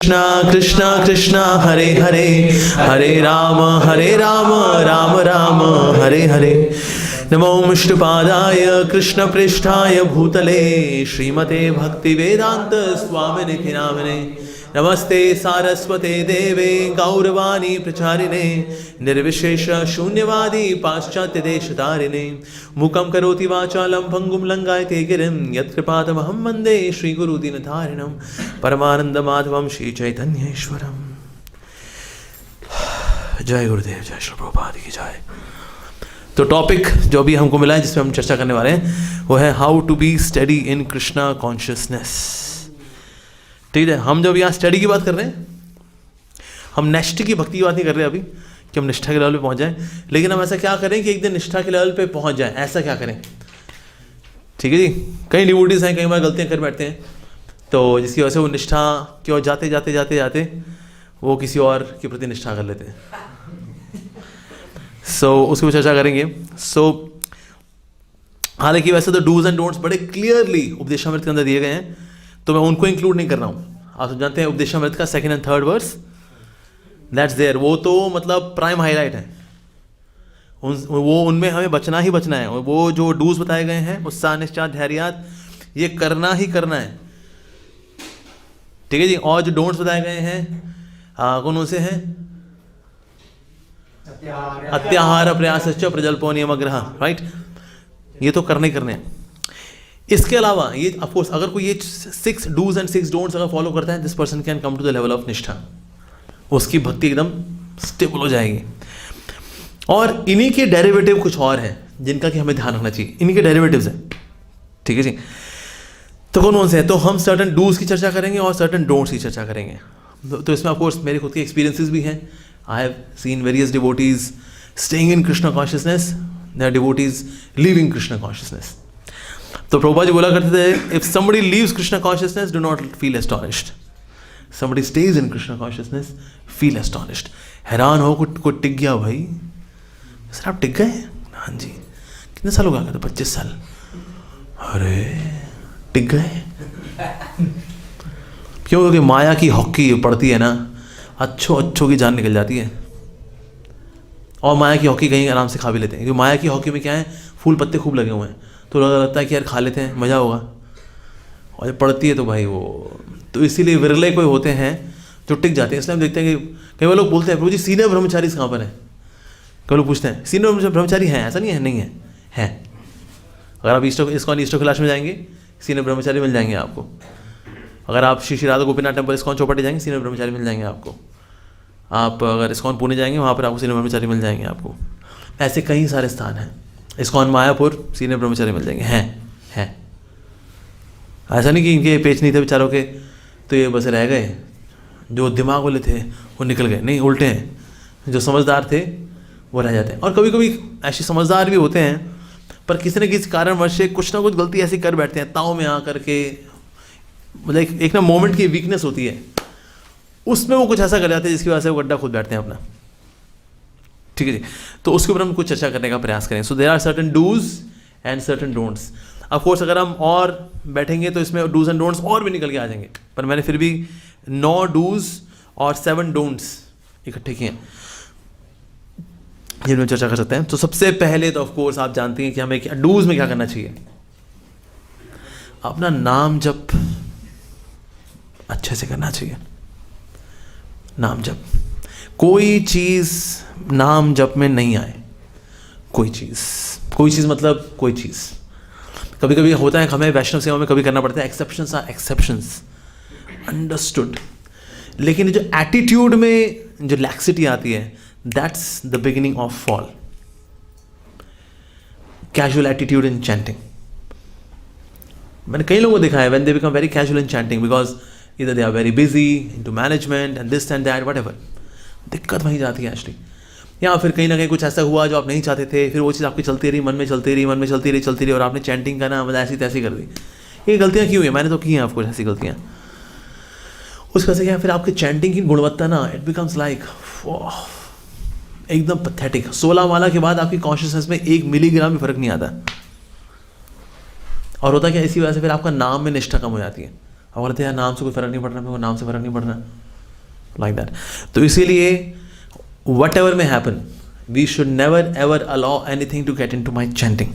कृष्णा कृष्णा कृष्णा हरे हरे, हरे राम राम राम हरे हरे। नमो विष्णुपादाय कृष्ण पृष्ठाय भूतले श्रीमते भक्ति वेदांत स्वामिनिधि नामिने। नमस्ते सारस्वते देवे गौरवाणी प्रचारिणे, निर्विशेष शून्यवादी पाश्चात्य देशतारिणे। मुखं करोति वाचालं भंगुं लंघयते गिरिं, यत्कृपातमहं वन्दे श्रीगुरुदीनधारिणं परमानंद माधवं श्री चैतन्येश्वरम्। जय गुरुदेव, जय श्री प्रभुपाद की जय। तो टॉपिक जो अभी हमको मिला है जिसमें हम चर्चा करने वाले हैं वो है how to be steady in Krishna consciousness. ठीक है, हम जब यहाँ स्टडी की बात कर रहे हैं, हम नेक्स्ट की भक्ति की बात नहीं कर रहे अभी कि हम निष्ठा के लेवल पे पहुँच जाएं, लेकिन हम ऐसा क्या करें कि एक दिन निष्ठा के लेवल पे पहुँच जाएं, ऐसा क्या करें। ठीक है जी, कई डिवोटीज हैं कई बार गलतियाँ कर बैठते हैं, तो जिसकी वजह से वो निष्ठा की ओर जाते जाते जाते जाते वो किसी और के प्रति निष्ठा कर लेते हैं। उसकी भी चर्चा करेंगे। हालांकि वैसे तो डूज एंड डोंट्स बड़े क्लियरली उपदेशामृत के अंदर दिए गए हैं, तो मैं उनको इंक्लूड नहीं कर रहा हूँ। आप सब जानते हैं उपदेशामृत का 2nd and 3rd verse, that's there, वो तो मतलब प्राइम हाईलाइट है। उनमें हमें बचना ही बचना है। वो जो डूज बताए गए हैं उत्साह निश्चात धैर्यात, ये करना ही करना है। ठीक है जी, और जो डोंट्स बताए गए हैं कौन से हैं? अत्याहार प्रयासश्च प्रजल्पो नियमग्रह, राइट, ये तो करने करने हैं। इसके अलावा ये ऑफ कोर्स अगर कोई ये 6 डूज एंड 6 डोंट्स अगर फॉलो करता है, this person can come to the level of nishtha. उसकी भक्ति एकदम स्टेबल हो जाएगी। और इन्हीं के डेरिवेटिव कुछ और हैं जिनका कि हमें ध्यान रखना चाहिए। इन्हीं के डेरिवेटिव्स हैं। ठीक है जी, तो कौन से हैं? तो हम सर्टन डूज की चर्चा करेंगे और सर्टन डोंट्स की चर्चा करेंगे। तो इसमें ऑफ कोर्स मेरे खुद के एक्सपीरियंसेस भी हैं। I have seen various devotees staying in Krishna consciousness, their devotees living Krishna consciousness. तो प्रभुपाद जी बोला करते थे, if somebody leaves Krishna consciousness, do not feel astonished. Somebody stays in Krishna consciousness, feel astonished. हैरान हो को टिक गया भाई। सर आप टिक गए? हाँ जी। कितने साल हो गए? 25 साल। अरे टिक गए क्यों? क्योंकि माया की हॉकी पड़ती है ना, अच्छों की जान निकल जाती है। और माया की हॉकी कहीं आराम से खा भी लेते हैं, क्योंकि माया की हॉकी में क्या है, फूल पत्ते खूब लगे हुए हैं, तो लगता है कि यार खा लेते हैं मज़ा होगा। और जब पड़ती है तो भाई वो, तो इसीलिए विरले कोई होते हैं जो टिक जाते हैं। इसलिए हम देखते हैं कि कई बार लोग बोलते हैं, प्रभु जी सीनियर ब्रह्मचारी कहाँ पर है? कई लोग पूछते हैं सीनियर ब्रह्मचारी हैं? ऐसा नहीं है, नहीं है। अगर आप इस्कॉन ईस्टो कैलाश में जाएंगे, सीनियर ब्रह्मचारी मिल जाएंगे आपको। अगर आप श्री राधा गोपीनाथ टेम्पल इस्कॉन चौपाटी जाएंगे, सीनियर ब्रह्मचारी मिल जाएंगे आपको। आप अगर इस्कॉन पुणे जाएंगे, वहाँ पर आपको सीनियर ब्रह्मचारी मिल जाएंगे आपको। ऐसे कई सारे स्थान हैं। इस्कॉन मायापुर सीनियर ब्रह्मचारी मिल जाएंगे, हैं। ऐसा नहीं कि इनके पेच नहीं थे बेचारों के, तो ये बस रह गए। जो दिमाग वाले थे वो निकल गए, नहीं उल्टे हैं, जो समझदार थे वो रह जाते हैं। और कभी कभी ऐसे समझदार भी होते हैं, पर किसी न किसी कारणवश से कुछ ना कुछ गलती ऐसी कर बैठते हैं, ताव में आकर के, मतलब एक ना मोमेंट की वीकनेस होती है, उसमें वो कुछ ऐसा कर जाते हैं जिसकी वजह से वो गड्ढा खुद बैठते हैं अपना। ठीक है जी, तो उसके ऊपर हम कुछ चर्चा करने का प्रयास करें। So there are certain dos and certain don'ts. Of course अगर हम और बैठेंगे तो इसमें डूज एंड डोंट्स और भी निकल के आ जाएंगे, पर मैंने फिर भी 9 डूज और 7 डोंट्स इकट्ठे किए हैं जिनमें चर्चा कर सकते हैं। तो सबसे पहले तो ऑफ कोर्स आप जानते हैं कि हमें क्या डूज में क्या करना चाहिए। अपना नाम जप अच्छे से करना चाहिए। नाम जप, कोई चीज़ नाम जप में नहीं आए। कोई चीज़ मतलब कोई चीज़। कभी कभी होता है हमें वैष्णव सेवा में कभी करना पड़ता है, एक्सेप्शंस आर एक्सेप्शंस, अंडरस्टूड। लेकिन जो एटीट्यूड में जो लैक्सिटी आती है, that's the beginning of fall. Casual attitude in chanting, मैंने कई लोगों को देखा है, when they become very casual in chanting because इधर they are very busy into management and this and that whatever, दिक्कत वहीं जाती है एक्चुअली। या फिर कहीं ना कहीं कुछ ऐसा हुआ जो आप नहीं चाहते थे, फिर वो चीज़ आपकी चलती रही, मन में चलती रही और आपने चैंटिंग का ना मतलब ऐसी तैसी कर दी। ये गलतियाँ क्यों हुई? मैंने तो की हैं आपको ऐसी गलतियाँ। उस वजह से क्या, फिर आपकी चैंटिंग की गुणवत्ता ना, इट बिकम्स लाइक एकदम पैथेटिक। 16 माला के बाद आपकी कॉन्शियसनेस में 1 मिलीग्राम भी फर्क नहीं आता। और होता क्या, इसी वजह से फिर आपका नाम में निष्ठा कम हो जाती है। और बोलते हैं यार नाम से कोई फर्क नहीं पड़ रहा, मेरे को नाम से फर्क नहीं पड़ रहा। Like that. तो इसीलिए whatever may happen, we should never ever allow anything to get into my chanting.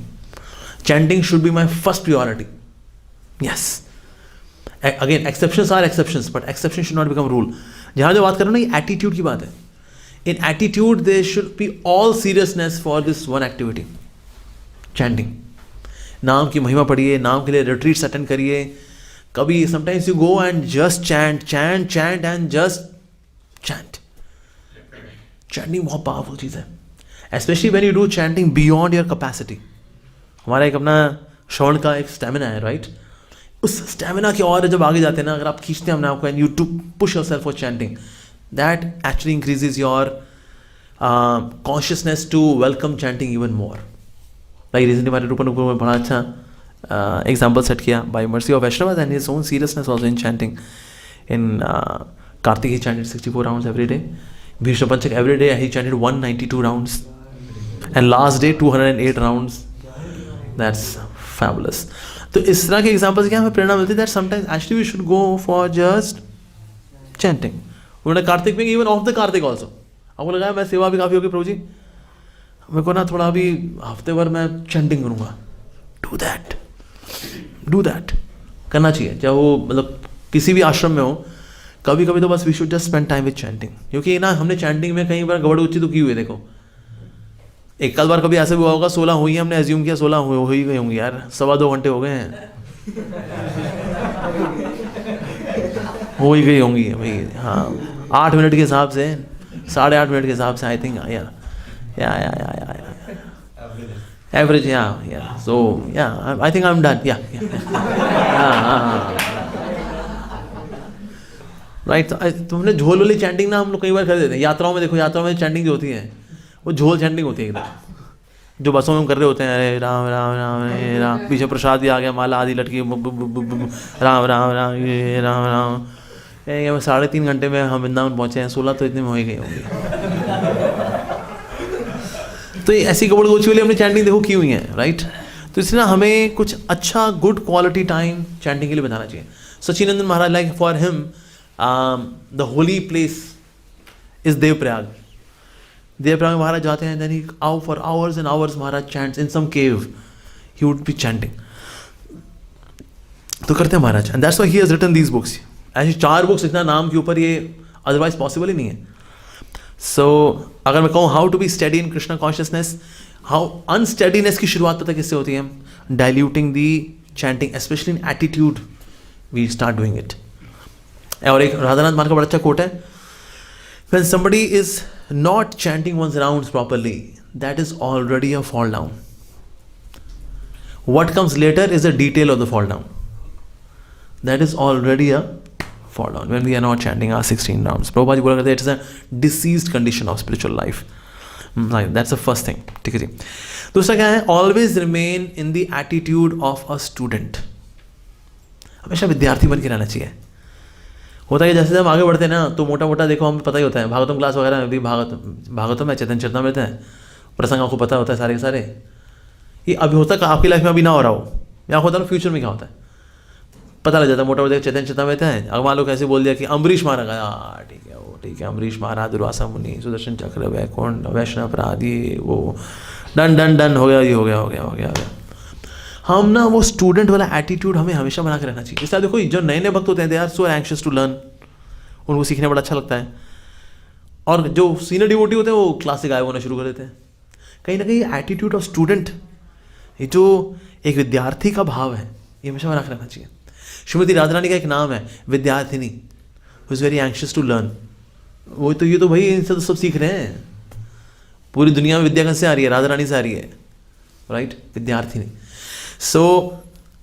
Chanting should be my first priority. Yes, again exceptions are exceptions, but exception should not become rule. जहाँ जो बात कर रहा हूँ ना, ये attitude की बात है. In attitude there should be all seriousness for this one activity, chanting. नाम की महिमा पढ़िए, नाम के लिए रिट्रीट्स अटेंड करिए. कभी sometimes you go and just chant chant chant and just chant. Chanting बहुत पावरफुल चीज़ है, specially when you do chanting beyond your capacity. हमारा एक अपना श्रवण का एक स्टेमिना है, राइट? उस स्टेमिना की और जब आगे जाते हैं ना, अगर आप खींचते हैं अपने आपको and you to push yourself for chanting, that actually increases your consciousness to welcome chanting even more. Like recently हमारे रूपन में बड़ा अच्छा एग्जाम्पल सेट किया by mercy of Vaishnava and his own seriousness also in chanting. In Kartik he chanted 64 rounds every day. Bhishma Panchak every day he chanted 192 rounds, and last day 208 rounds. That's fabulous. तो इस तरह के examples क्या हमें प्रेरणा मिलती है that sometimes actually we should go for just chanting. उन्होंने कार्तिक में even off the Kartik also, आपको लगा मैं सेवा भी काफ़ी होगी प्रभु जी, मेरे को ना थोड़ा अभी हफ्ते भर मैं चैंटिंग करूँगा. डू दैट करना चाहिए, चाहे वो मतलब किसी भी आश्रम में हो. कभी कभी तो बस we should just spend time with chanting, क्योंकि ना हमने चैंटिंग में कई बार गड़बड़ उच्ची तो की हुई है. देखो एक कल बार कभी ऐसे भी हुआ होगा 16 हुई है, हमने एज्यूम किया 16 हो ही गई होंगी. यार 2.25 घंटे हो गए हैं, हो ही गई होंगी भाई. हाँ 8 मिनट के हिसाब से, 8.5 मिनट के हिसाब से आई थिंक या एवरेज या सो या I think I am done या राइट. तुमने झोल वाली चैंटिंग ना हम लोग कई बार कर देते हैं यात्राओं में. देखो यात्राओं में चैंटिंग जो होती है वो झोल चैंटिंग होती है एकदम, जो बसों में हम कर रहे होते हैं. अरे राम राम राम हरे राम, पीछे प्रसाद भी आ गया, माला आदि लटकी, राम राम राम ये राम राम. 3.5 घंटे में हम वृंदावन पहुँचे हैं, 16 तो इतने में हो ही गई होंगी. तो ये ऐसी गबड़ गोची वाली हमने चैंटिंग देखो की हुई है, राइट? तो इसलिए ना हमें कुछ अच्छा गुड क्वालिटी टाइम चैंटिंग के लिए बताना चाहिए. Sachinandan Maharaj, like for him the holy place is Devprayag. Devprayag Maharaj जाते हैं, then he out for hours and hours Maharaj chants in some cave. He would be chanting. तो करते हैं महाराज, and that's why he has written these books. ऐसी 4 books इतना नाम के ऊपर, ये otherwise possible ही नहीं है. So अगर मैं कहूँ how to be steady in Krishna consciousness, how unsteadiness की शुरुआत पता किससे होती है? Diluting the chanting, especially in attitude, we start doing it. और एक राधानाथ मान का बड़ा अच्छा कोट है, when somebody is not chanting one's rounds properly, that is already a fall down. What comes later is a detail of the fall down. That is already a fall down when we are not chanting our 16 rounds. Prabhupada ji बोला करते हैं, it is a diseased condition of spiritual life. That's the first thing. ठीक है जी. दूसरा क्या है? Always remain in the attitude of a student. हमेशा विद्यार्थी बन के रहना चाहिए. होता है कि जैसे हम आगे बढ़ते हैं ना, तो मोटा मोटा देखो हमें पता ही होता है, भागवतम क्लास वगैरह में भी, भागवतम में चैतन्य चरितमृत है, प्रसंग आपको पता होता है सारे के सारे. ये अभी होता है आपकी लाइफ में अभी ना हो रहा हो, या होता है ना फ्यूचर में क्या होता है पता लग जाता है. मोटा मोटा चैतन्य चरितमृत है, अगर मान लो कैसे बोल दिया कि अम्बरीश मारा गया, ठीक है वो ठीक है, अम्बरीश महाराज, दुर्वासा मुनि, सुदर्शन चक्र, वैकुंठ, वैष्णव अपराध, ये वो डन डन डन हो गया, ये हो गया हो गया हो गया हो गया. हम ना वो स्टूडेंट वाला एटीट्यूड हमें हमेशा बना के रहना चाहिए. इसलिए देखो जो नए नए भक्त होते हैं, they are so anxious to learn, उनको सीखने बड़ा अच्छा लगता है. और जो सीनियर डिवोटी होते हैं वो क्लास से गायब होना शुरू कर देते हैं. कहीं ना कहीं एटीट्यूड ऑफ स्टूडेंट, ये जो एक विद्यार्थी का भाव है, ये हमेशा बना के रखना चाहिए. श्रीमती राधा रानी का एक नाम है Vidyarthini, who is very anxious to learn. वो तो ये तो भाई इनसे तो सब सीख रहे हैं. पूरी दुनिया में विद्या कहाँ से आ रही है? राधा रानी से आ रही है, राइट? विद्यार्थिनी. सो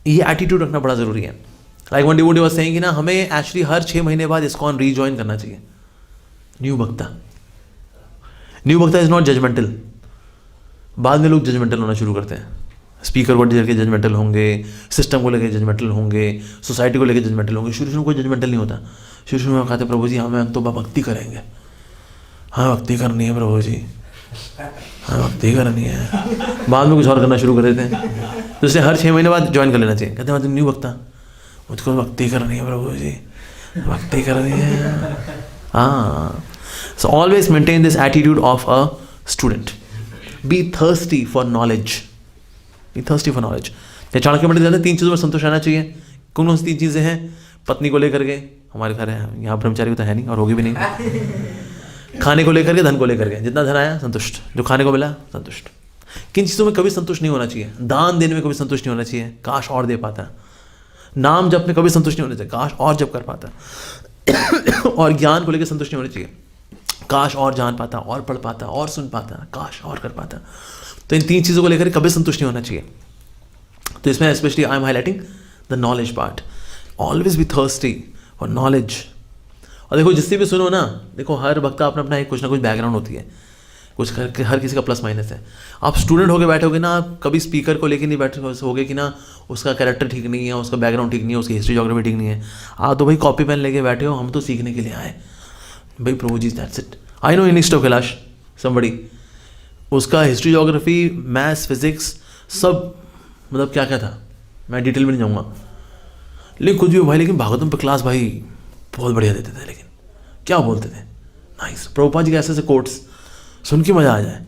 ये एटीट्यूड रखना बड़ा ज़रूरी है. Like one devotee was saying कि ना हमें एक्चुअली हर 6 महीने बाद ISKCON रीजॉइन करना चाहिए. न्यू भक्ता इज नॉट जजमेंटल. बाद में लोग जजमेंटल होना शुरू करते हैं. स्पीकर को लेकर जजमेंटल होंगे, सिस्टम को लेकर जजमेंटल होंगे, सोसाइटी को लेकर जजमेंटल होंगे. शुरू में कोई जजमेंटल नहीं होता. शुरू में कहते प्रभु जी हमें तो भक्ति करेंगे, हाँ भक्ति करनी है प्रभु जी, हाँ भक्ति करनी है. बाद में कुछ और करना शुरू कर देते हैं. तो इसलिए हर 6 महीने बाद ज्वाइन कर लेना चाहिए. कहते हैं न्यू भक्ता, मुझको भक्ति करनी है प्रभु जी, भक्ति करनी है. So always maintain this attitude of a student. Be thirsty for knowledge. Be thirsty for knowledge. Chanakya पंडित कहते हैं 3 चीज़ों पर संतोष रहना चाहिए. कौन सी 3 चीज़ें हैं? पत्नी को लेकर के, हमारे घर है, यहाँ ब्रह्मचारी तो है नहीं और होगी भी नहीं. खाने को लेकर के, धन को लेकर के, जितना धन आया संतुष्ट, जो खाने को मिला संतुष्ट. किन चीज़ों में कभी संतुष्ट नहीं होना चाहिए? दान देने में कभी संतुष्ट नहीं होना चाहिए, काश और दे पाता. नाम जप में कभी संतुष्ट नहीं होना चाहिए, काश और जप कर पाता. और ज्ञान को लेकर संतुष्ट नहीं होना चाहिए, काश और जान पाता, और पढ़ पाता, और सुन पाता, काश और कर पाता. तो इन 3 चीज़ों को लेकर कभी संतुष्ट नहीं होना चाहिए. तो इसमें specially I am highlighting the knowledge part. Always be thirsty for knowledge. और देखो जिससे भी सुनो ना, देखो हर वक्त अपना अपना एक कुछ ना कुछ बैकग्राउंड होती है, कुछ हर किसी का प्लस माइनस है. आप स्टूडेंट होकर बैठोगे ना, आप कभी स्पीकर को लेके नहीं बैठोगे कि ना उसका कैरेक्टर ठीक नहीं है, उसका बैकग्राउंड ठीक नहीं है, उसकी हिस्ट्री ज्योग्राफी ठीक नहीं है. आप तो भाई कॉपी पेन लेके बैठे हो, हम तो सीखने के लिए आए भाई. Prabhu ji, that's it. I know in east of Kailash somebody, उसका हिस्ट्री ज्योग्राफी मैथ्स फिजिक्स सब मतलब क्या क्या था, मैं डिटेल में नहीं जाऊँगा, लेकिन कुछ भी हो भाई, लेकिन भागवतम पर क्लास भाई बहुत बढ़िया देते थे. लेकिन क्या बोलते थे, नाइस. प्रभुपाद जी के ऐसे ऐसे कोट्स सुन के मज़ा आ जाए.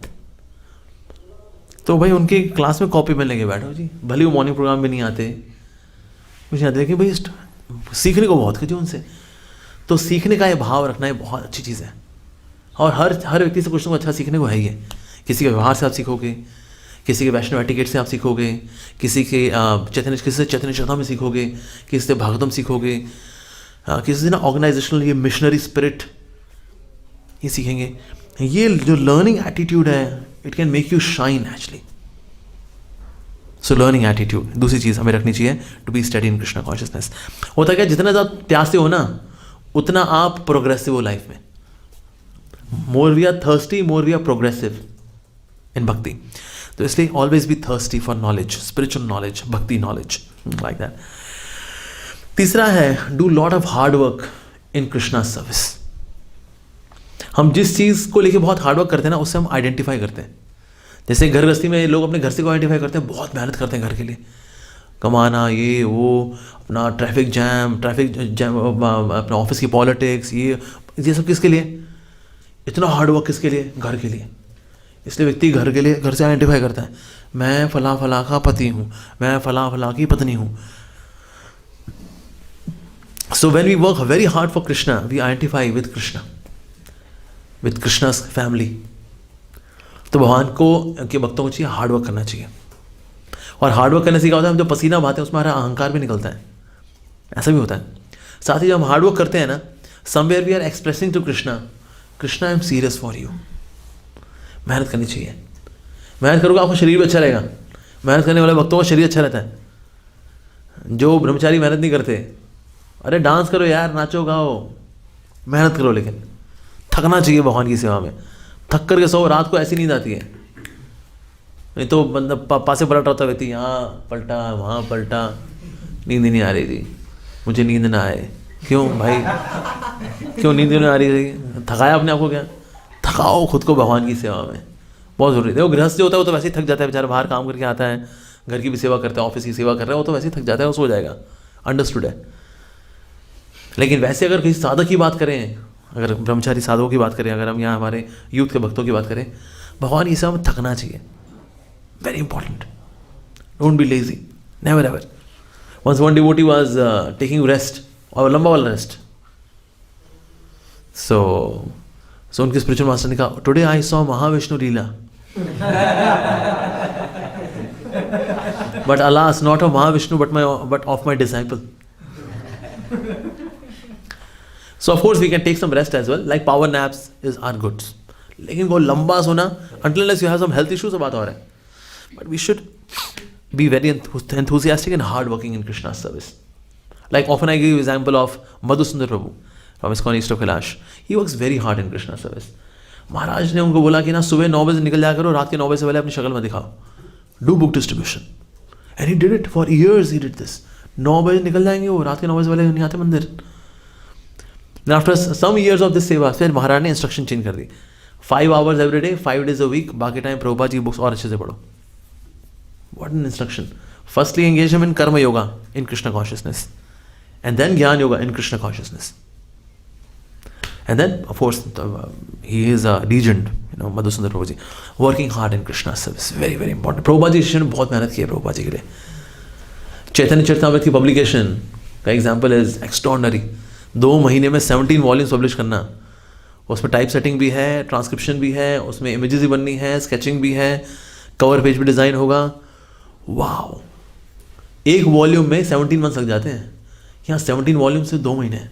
तो भाई उनके क्लास में कॉपी पेन लेके बैठो जी, भले वो मॉर्निंग प्रोग्राम में नहीं आते, कुछ नहीं आते, लेकिन भाई सीखने को बहुत कुछ है उनसे. तो सीखने का ये भाव रखना, ये बहुत अच्छी चीज़ है. और हर व्यक्ति से कुछ ना कुछ अच्छा सीखने को है ही है. किसी के व्यवहार से आप सीखोगे, किसी के वैष्णव एटिकेट से आप सीखोगे, किसी से चैतन्य चरता में सीखोगे, किसी से भागवतम सीखोगे, किसी से ना ऑर्गेनाइजेशनल ये मिशनरी स्पिरिट ये सीखेंगे. ये जो लर्निंग एटीट्यूड है, it can make you shine actually. So learning attitude दूसरी चीज़ हमें रखनी चाहिए, to be steady in Krishna consciousness. होता क्या, जितना ज़्यादा त्यासे हो ना, उतना आप प्रोग्रेसिव हो लाइफ में. More we are thirsty, more we are progressive in bhakti. तो इसलिए always be thirsty for knowledge, spiritual knowledge, bhakti knowledge, like that. तीसरा है, do lot of hard work in Krishna service. हम जिस चीज़ को लेके बहुत हार्ड वर्क करते हैं ना, उससे हम आइडेंटिफाई करते हैं. जैसे घर गृहस्थी में लोग अपने घर से को आइडेंटिफाई करते हैं, बहुत मेहनत करते हैं घर के लिए, कमाना, ये वो, अपना ट्रैफिक जैम, अपना ऑफिस की पॉलिटिक्स, ये सब किसके लिए, इतना हार्ड वर्क किसके लिए, घर के लिए. इसलिए व्यक्ति घर के लिए, घर से आइडेंटिफाई करता है, मैं फला फला का पति हूँ, मैं फला फला की पत्नी हूँ. So when we work very hard for Krishna, we identify with Krishna, with Krishna's family. तो भगवान को के भक्तों को चाहिए हार्ड वर्क करना चाहिए. और हार्ड वर्क करने से क्या होता है, हम जो पसीना बहाते हैं उसमें हमारा अहंकार भी निकलता है, ऐसा भी होता है. साथ ही जब हम हार्ड वर्क करते हैं ना, somewhere we are expressing to Krishna, Krishna I am serious for you. मेहनत करनी चाहिए. मेहनत करोगे आपका शरीर भी अच्छा रहेगा. मेहनत करने वाले भक्तों का शरीर अच्छा रहता है. जो ब्रह्मचारी मेहनत नहीं करते, अरे डांस करो यार, नाचो गाओ, मेहनत करो, लेकिन थकना चाहिए भगवान की सेवा में. थक करके सो, रात को ऐसी नींद आती है, नहीं तो बंदा पासे पलट रहा था व्यक्ति, यहाँ पलटा वहाँ पलटा, नींद ही नहीं आ रही थी. मुझे नींद ना आए, क्यों भाई, क्यों नींद नहीं आ रही थी, थकाया अपने आप को क्या. थकाओ खुद को भगवान की सेवा में, बहुत ज़रूरी है. वो गृहस्थ जो होता है वो तो वैसे ही थक जाता है बेचारा, बाहर काम करके आता है, घर की भी सेवा करता है, ऑफिस की सेवा कर रहा है, वो तो वैसे ही थक जाता है, वो सो जाएगा, अंडरस्टूड है. लेकिन वैसे अगर किसी साधक की बात करें, अगर ब्रह्मचारी साधकों की बात करें, अगर हम यहाँ हमारे यूथ के भक्तों की बात करें, भगवान की सेवा में थकना चाहिए. Very important. Don't be lazy, never ever. Once one devotee was taking rest, और लंबा वाला रेस्ट. सो उनके स्पिरिचुअल मास्टर ने कहा, today I saw Mahavishnu Leela, but alas not of Mahavishnu but of my disciple. So of course we can take some rest as well, like power naps are good. लेकिन वो लंबा सोना, until unless you have some health issues, तो बात और है. But we should be very enthusiastic and hard working in Krishna's service. Like often I give example of Madhusundar Prabhu from ISKCON East of Kailash. He works very hard in Krishna's service. महाराज ने उनको बोला कि ना सुबह 9 बजे निकल जाया करो, रात के 9 बजे से पहले अपनी शक्ल में दिखाओ. Do book distribution. And he did it for years. He did this. 9 बजे निकल जाएंगे वो, रात के 9 बजे से पहले नहीं आते मंदिर. After some years of this seva, फिर महाराज ने इंस्ट्रक्शन चेंज कर दी, 5 hours every day, 5 days a week, बाकी टाइम प्रभुपाद जी बुक्स और अच्छे से पढ़ो. What an instruction. Firstly engage him in karma yoga in Krishna consciousness, and then jnana yoga in Krishna consciousness. And then, of course, he is a legend, Madhusundar Prabhu ji, working hard in Krishna service. Very, very important. Prabhupada जी शिष्य ने बहुत मेहनत की है प्रभुपाद जी के लिए. चैतन्य चरितामृत की publication का एग्जाम्पल इज एक्स्ट्रॉर्डनरी. 2 महीने में 17 वॉल्यूम्स पब्लिश करना. उसमें टाइप सेटिंग भी है, ट्रांसक्रिप्शन भी है, उसमें इमेजेस भी बननी है, स्केचिंग भी है, कवर पेज भी डिज़ाइन होगा. वाह, एक वॉल्यूम में 17 मंथ्स लग जाते हैं. यहाँ 17 वॉल्यूम से 2 महीने.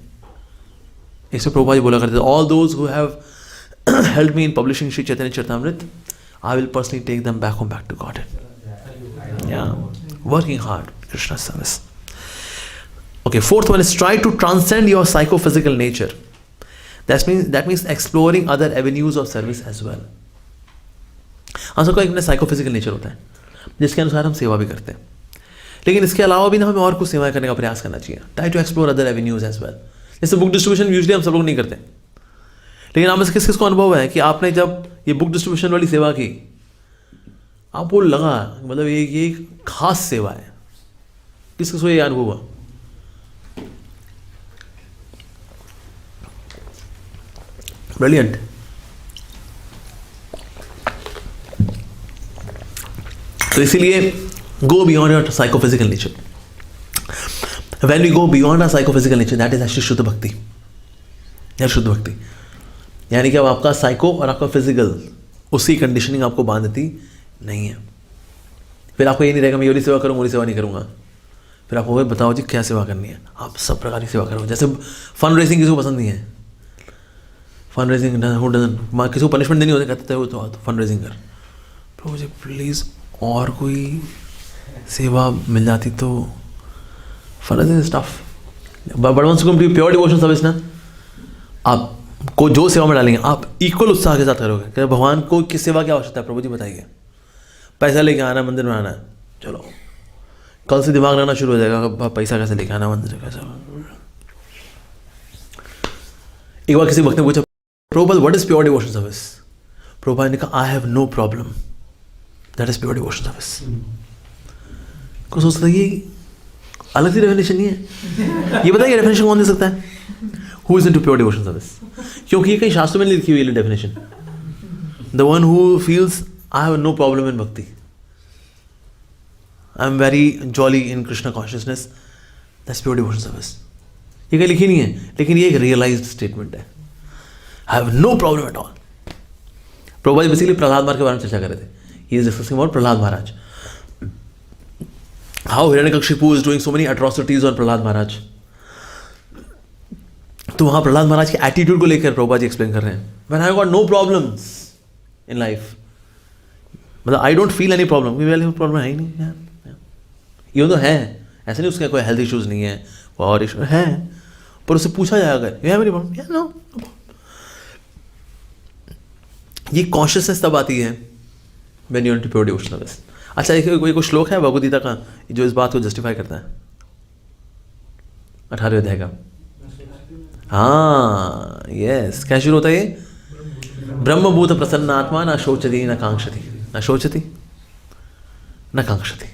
इससे प्रभुपाद जी बोला करते थे, all those who have help me in publishing Shri Chaitanya Charitamrita, I will personally take them back home back to God. Working hard Krishna service. Okay, fourth one is try to transcend your psychophysical nature. That means exploring other avenues of service as well. हम सबका एक अपना psychophysical nature होता है जिसके अनुसार हम सेवा भी करते हैं, लेकिन इसके अलावा भी ना हमें और कुछ सेवाएं करने का प्रयास करना चाहिए. Try to explore other avenues as well. जैसे बुक डिस्ट्रीब्यूशन यूजुअली हम सब लोग नहीं करते, लेकिन आप में से किस किस को अनुभव है कि आपने जब ये बुक डिस्ट्रीब्यूशन वाली सेवा की, आपको लगा मतलब ये एक खास सेवा है. किस किस को ये अनुभव हुआ? ब्रिलियंट. तो इसीलिए go beyond your psychophysical nature. When we go beyond our psychophysical nature, that is actually shuddha bhakti. या शुद्ध भक्ति यानी कि अब आपका साइको और आपका फिजिकल उसी कंडीशनिंग आपको बांधती नहीं है. फिर आपको ये नहीं रहेगा मैं ये वाली सेवा करूँगा, वो सेवा नहीं करूँगा. फिर आपको बताओ जी क्या सेवा करनी है, आप सब प्रकार की सेवा करो. जैसे फंड रेजिंग किसी को पसंद नहीं है. फंड रेजिंग किसी को पनिशमेंट देनी होती, कहते थे तो फंड रेजिंग कर. तो मुझे प्लीज़ और कोई सेवा मिल जाती तो. Fund raising stuff but once to pure devotion service ना, आपको जो सेवा में डालेंगे आप इक्वल उत्साह के साथ करोगे. कि भगवान को किस सेवा की आवश्यकता है प्रभु जी बताइए. पैसा लेके आना है, मंदिर में आना है, चलो कल से दिमाग लगाना शुरू हो जाएगा पैसा कैसे लेके आना मंदिर कैसे. एक बार किसी वक्त ने पूछा Prabhupada what is pure devotion service. Prabhupada ने कहा I have no problem, that is pure devotion service. को सोचता ये अलग सी डेफिनेशन नहीं है. ये बताइए डेफिनेशन कौन दे सकता है? Who is into pure devotion service. क्योंकि ये कहीं शास्त्र में नहीं लिखी हुई है definition. The one who feels I have no problem in bhakti, I am very jolly in Krishna consciousness, that's pure devotion service. ये कहीं लिखी नहीं है, लेकिन ये एक रियलाइज्ड स्टेटमेंट है. I have no problem at all. Prabhupad basically Prahlad Maharaj के बारे में चर्चा कर रहे थे. He is discussing about Prahlad Maharaj, how Hiranyakashipu is doing so many atrocities on Prahlad Maharaj. तो वहाँ प्रहलाद महाराज के एटीट्यूड को लेकर प्रभुपाद जी एक्सप्लेन कर रहे हैं. When I got no problems in life, मतलब I don't feel any problem. Problem है ही नहीं यार. ये तो है, ऐसा नहीं उसका कोई हेल्थ इश्यूज नहीं है और इशू है, पर उससे पूछा जाए अगर यू हैव एनी प्रॉब्लम, या नो. ये कॉन्शियसनेस तब आती है when you are to pure devotion service. अच्छा, कोई श्लोक है भगवद गीता का जो इस बात को जस्टिफाई करता है? 18वें अध्याय का. हाँ यस, क्या शुरू होता है ये? ब्रह्मभूत प्रसन्नात्मा न शोचति न कांक्षति. न शोचति न कांक्षति.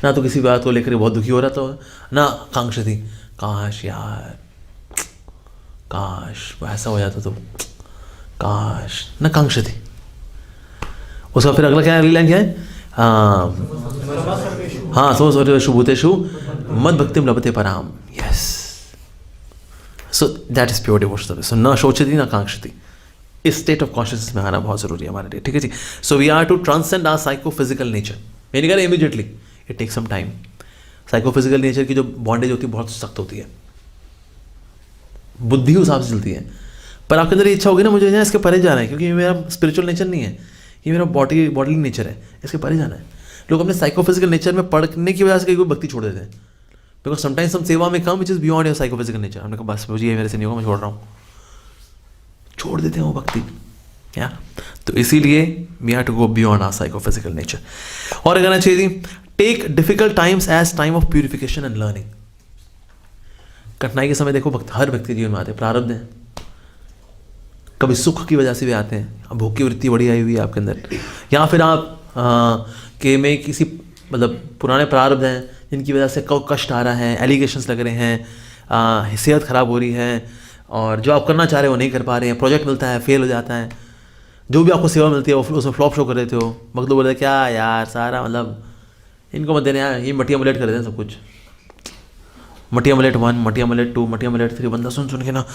ना तो किसी बात को लेकर बहुत दुखी हो रहा था, ना कांक्षति, काश यार काश वो ऐसा हो जाता तो, काश. न कांक्षति. उसका फिर अगला क्या लाइन क्या है? हाँ सर्वेषु भूतेषु मद भक्तिम लभते पराम. Yes, so that is pure devotion service. So न शोचति न कांक्षति. इस स्टेट ऑफ कॉन्शियसनेस में आना बहुत जरूरी है हमारे लिए. ठीक है जी. So we are to transcend our psychophysical nature. मैंने कहा immediately, it take some time. Psychophysical nature की जो बॉन्डेज होती है बहुत सख्त होती है, बुद्धि उस हिसाब से चलती है. पर आपके अंदर इच्छा होगी ना मुझे इसके परे जाना है, क्योंकि ये मेरा स्पिरिचुअल नेचर नहीं है, ये मेरा बॉडीली नेचर है, इसके परे जाना है. लोग अपने साइकोफिजिकल नेचर में पढ़ने की वजह से कई कोई भक्ति छोड़ देते हैं. बिकॉज समटाइम्स हम सेवा में कम which is beyond your psychophysical nature. हमने कहा बस मुझे ये मेरे से नहीं होगा, मैं छोड़ रहा हूँ, छोड़ देते हैं वो भक्ति. या तो इसीलिए we have to go beyond our psychophysical nature. और कहना चाहिए थी take difficult times as time of purification and learning. कठिनाई के समय देखो हर व्यक्ति के जीवन में आते हैं, प्रारब्ध हैं. कभी सुख की वजह से भी आते हैं, अब भोग की वृत्ति बड़ी आई हुई है आपके अंदर, या फिर आप के में किसी मतलब पुराने प्रारब्ध हैं जिनकी वजह से कष्ट आ रहा है, एलिगेशंस लग रहे हैं, सेहत खराब हो रही है, और जो आप करना चाह रहे हो नहीं कर पा रहे हैं, प्रोजेक्ट मिलता है फेल हो जाता है, जो भी आपको सेवा मिलती है वो उसमें फ्लॉप शो कर देते हो, वक्त लोग बोलते क्या यार सारा मतलब इनको मत देने यार, ये मटिया मलेट कर देते हैं सब कुछ, मटिया मलेट 1, मटिया मलेट 2, मटिया मलेट 3, बंदा सुन के ना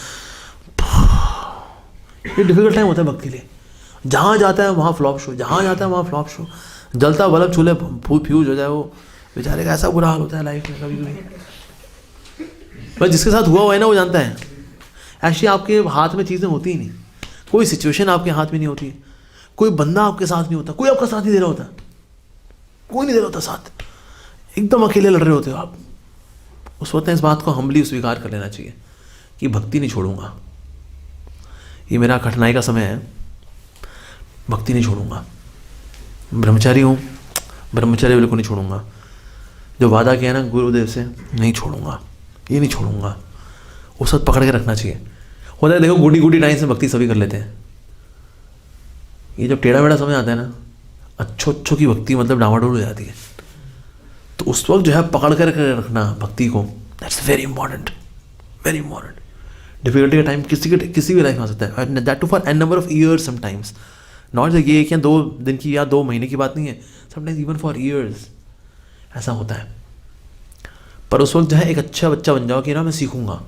ये डिफिकल्ट टाइम होता है भक्ति के लिए। जहाँ जाता है वहाँ फ्लॉप शो, जहाँ जाता है वहाँ फ्लॉप शो, जलता बल्ब चूल्हे फ्यूज हो जाए, वो बेचारे का ऐसा बुरा हाल होता है लाइफ में कभी कभी। बस जिसके साथ हुआ है ना वो जानता है, ऐसी आपके हाथ में चीज़ें होती ही नहीं, कोई सिचुएशन आपके हाथ में नहीं होती, कोई बंदा आपके साथ नहीं होता, कोई आपका साथ नहीं दे रहा होता, कोई नहीं दे रहा होता साथ, एकदम अकेले लड़ रहे होते हो आप। उस वक्त इस बात को हम्बली स्वीकार कर लेना चाहिए कि भक्ति नहीं छोड़ूंगा, ये मेरा कठिनाई का समय है, भक्ति नहीं छोड़ूंगा, ब्रह्मचारी हूँ, ब्रह्मचर्य बिल्कुल नहीं छोड़ूंगा, जो वादा किया ना गुरुदेव से नहीं छोड़ूंगा, ये नहीं छोड़ूंगा, उस वक्त पकड़ के रखना चाहिए। होता है देखो गुडी गुडी टाइम से भक्ति सभी कर लेते हैं, ये जब टेढ़ा मेढ़ा समय आता है ना, अच्छों की भक्ति मतलब डामाडोल हो जाती है, तो उस वक्त जो है पकड़ कर रखना भक्ति को, that's very important, very important. Difficulty का टाइम किसी भी लाइफ में आ सकता है, that too for an number of years sometimes, not ये एक या 2 दिन की या 2 महीने की बात नहीं है, समटाइम्स इवन फॉर ईयर्स ऐसा होता है। पर उस वक्त जो है एक अच्छा बच्चा बन जाओ कि ना मैं सीखूंगा,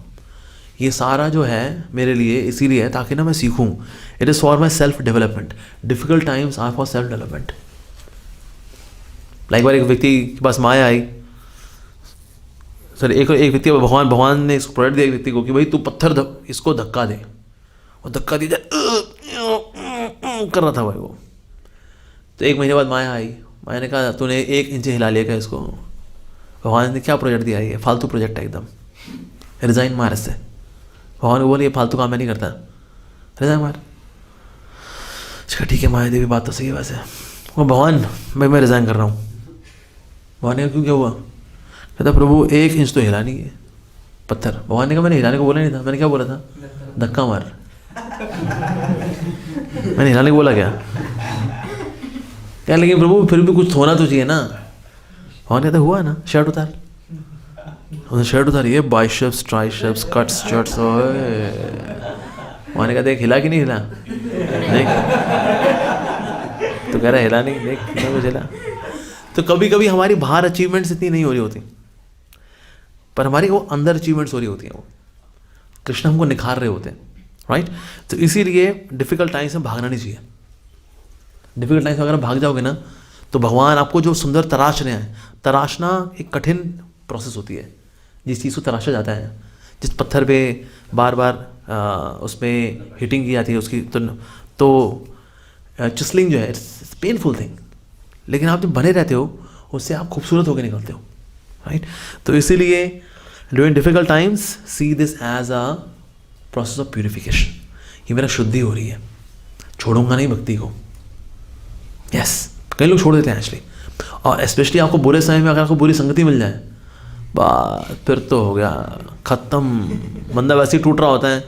ये सारा जो है मेरे लिए इसीलिए है ताकि ना मैं सीखूं, it is for my self development, difficult times are for self development. Like बार एक व्यक्ति के पास माया आई, सर एक व्यक्ति भगवान ने इसको प्रोजेक्ट दिया एक व्यक्ति को कि भाई तू पत्थर इसको धक्का दे, और धक्का दिया कर रहा था भाई वो, तो 1 महीने बाद माया आई, माया ने कहा तूने 1 इंच हिला लिया क्या इसको, भगवान ने क्या प्रोजेक्ट दिया, ये फालतू प्रोजेक्ट है एकदम, रिज़ाइन मार इससे। भगवान को बोले ये फालतू काम मैं नहीं करता, रिज़ाइन मार। अच्छा ठीक है माया देवी बात तो सही है वैसे, वो भगवान मैं रिज़ाइन कर रहा हूँ। भगवान ने कहा क्यों क्या हुआ, कहता प्रभु 1 इंच तो हिला नहीं है पत्थर। भगवान ने कहा मैंने हिलाने को बोला नहीं था, मैंने क्या बोला था, धक्का मार, मैंने हिलाने को बोला क्या, क्या लेकिन प्रभु फिर भी कुछ होना तो चाहिए ना। भगवान कहता हुआ ना, शर्ट उतार, उसने शर्ट उतारी, ये बाइसेप्स ट्राइसेप्स कट्स शर्ट्स, भगवान ने कहा देख हिला कि नहीं हिला, देख तो कह रहा हिला नहीं, देख कुछ हिला। तो कभी कभी हमारी बाहर अचीवमेंट्स इतनी नहीं हो रही होती, पर हमारी वो अंदर अचीवमेंट्स हो रही होती हैं, वो कृष्ण हमको निखार रहे होते हैं, राइट। तो इसीलिए डिफिकल्ट टाइम्स में भागना नहीं चाहिए। डिफिकल्ट टाइम्स में अगर भाग जाओगे ना तो भगवान आपको जो सुंदर तराश रहे हैं, तराशना एक कठिन प्रोसेस होती है, जिस चीज़ को तराशा जाता है, जिस पत्थर पे बार बार उसमें हिटिंग की जाती है उसकी, तो चिसलिंग जो है इट्स पेनफुल थिंग, लेकिन आप जब बने रहते हो उससे आप खूबसूरत होकर निकलते हो, राइट। तो इसीलिए during difficult times see this as a process of purification, ये मेरा शुद्धि हो रही है, छोड़ूंगा नहीं भक्ति को। यस कई लोग छोड़ देते हैं एक्चुअली, और स्पेशली आपको बुरे समय में अगर आपको बुरी संगति मिल जाए, बात फिर तो हो गया ख़त्म। बंदा वैसे ही टूट रहा होता है,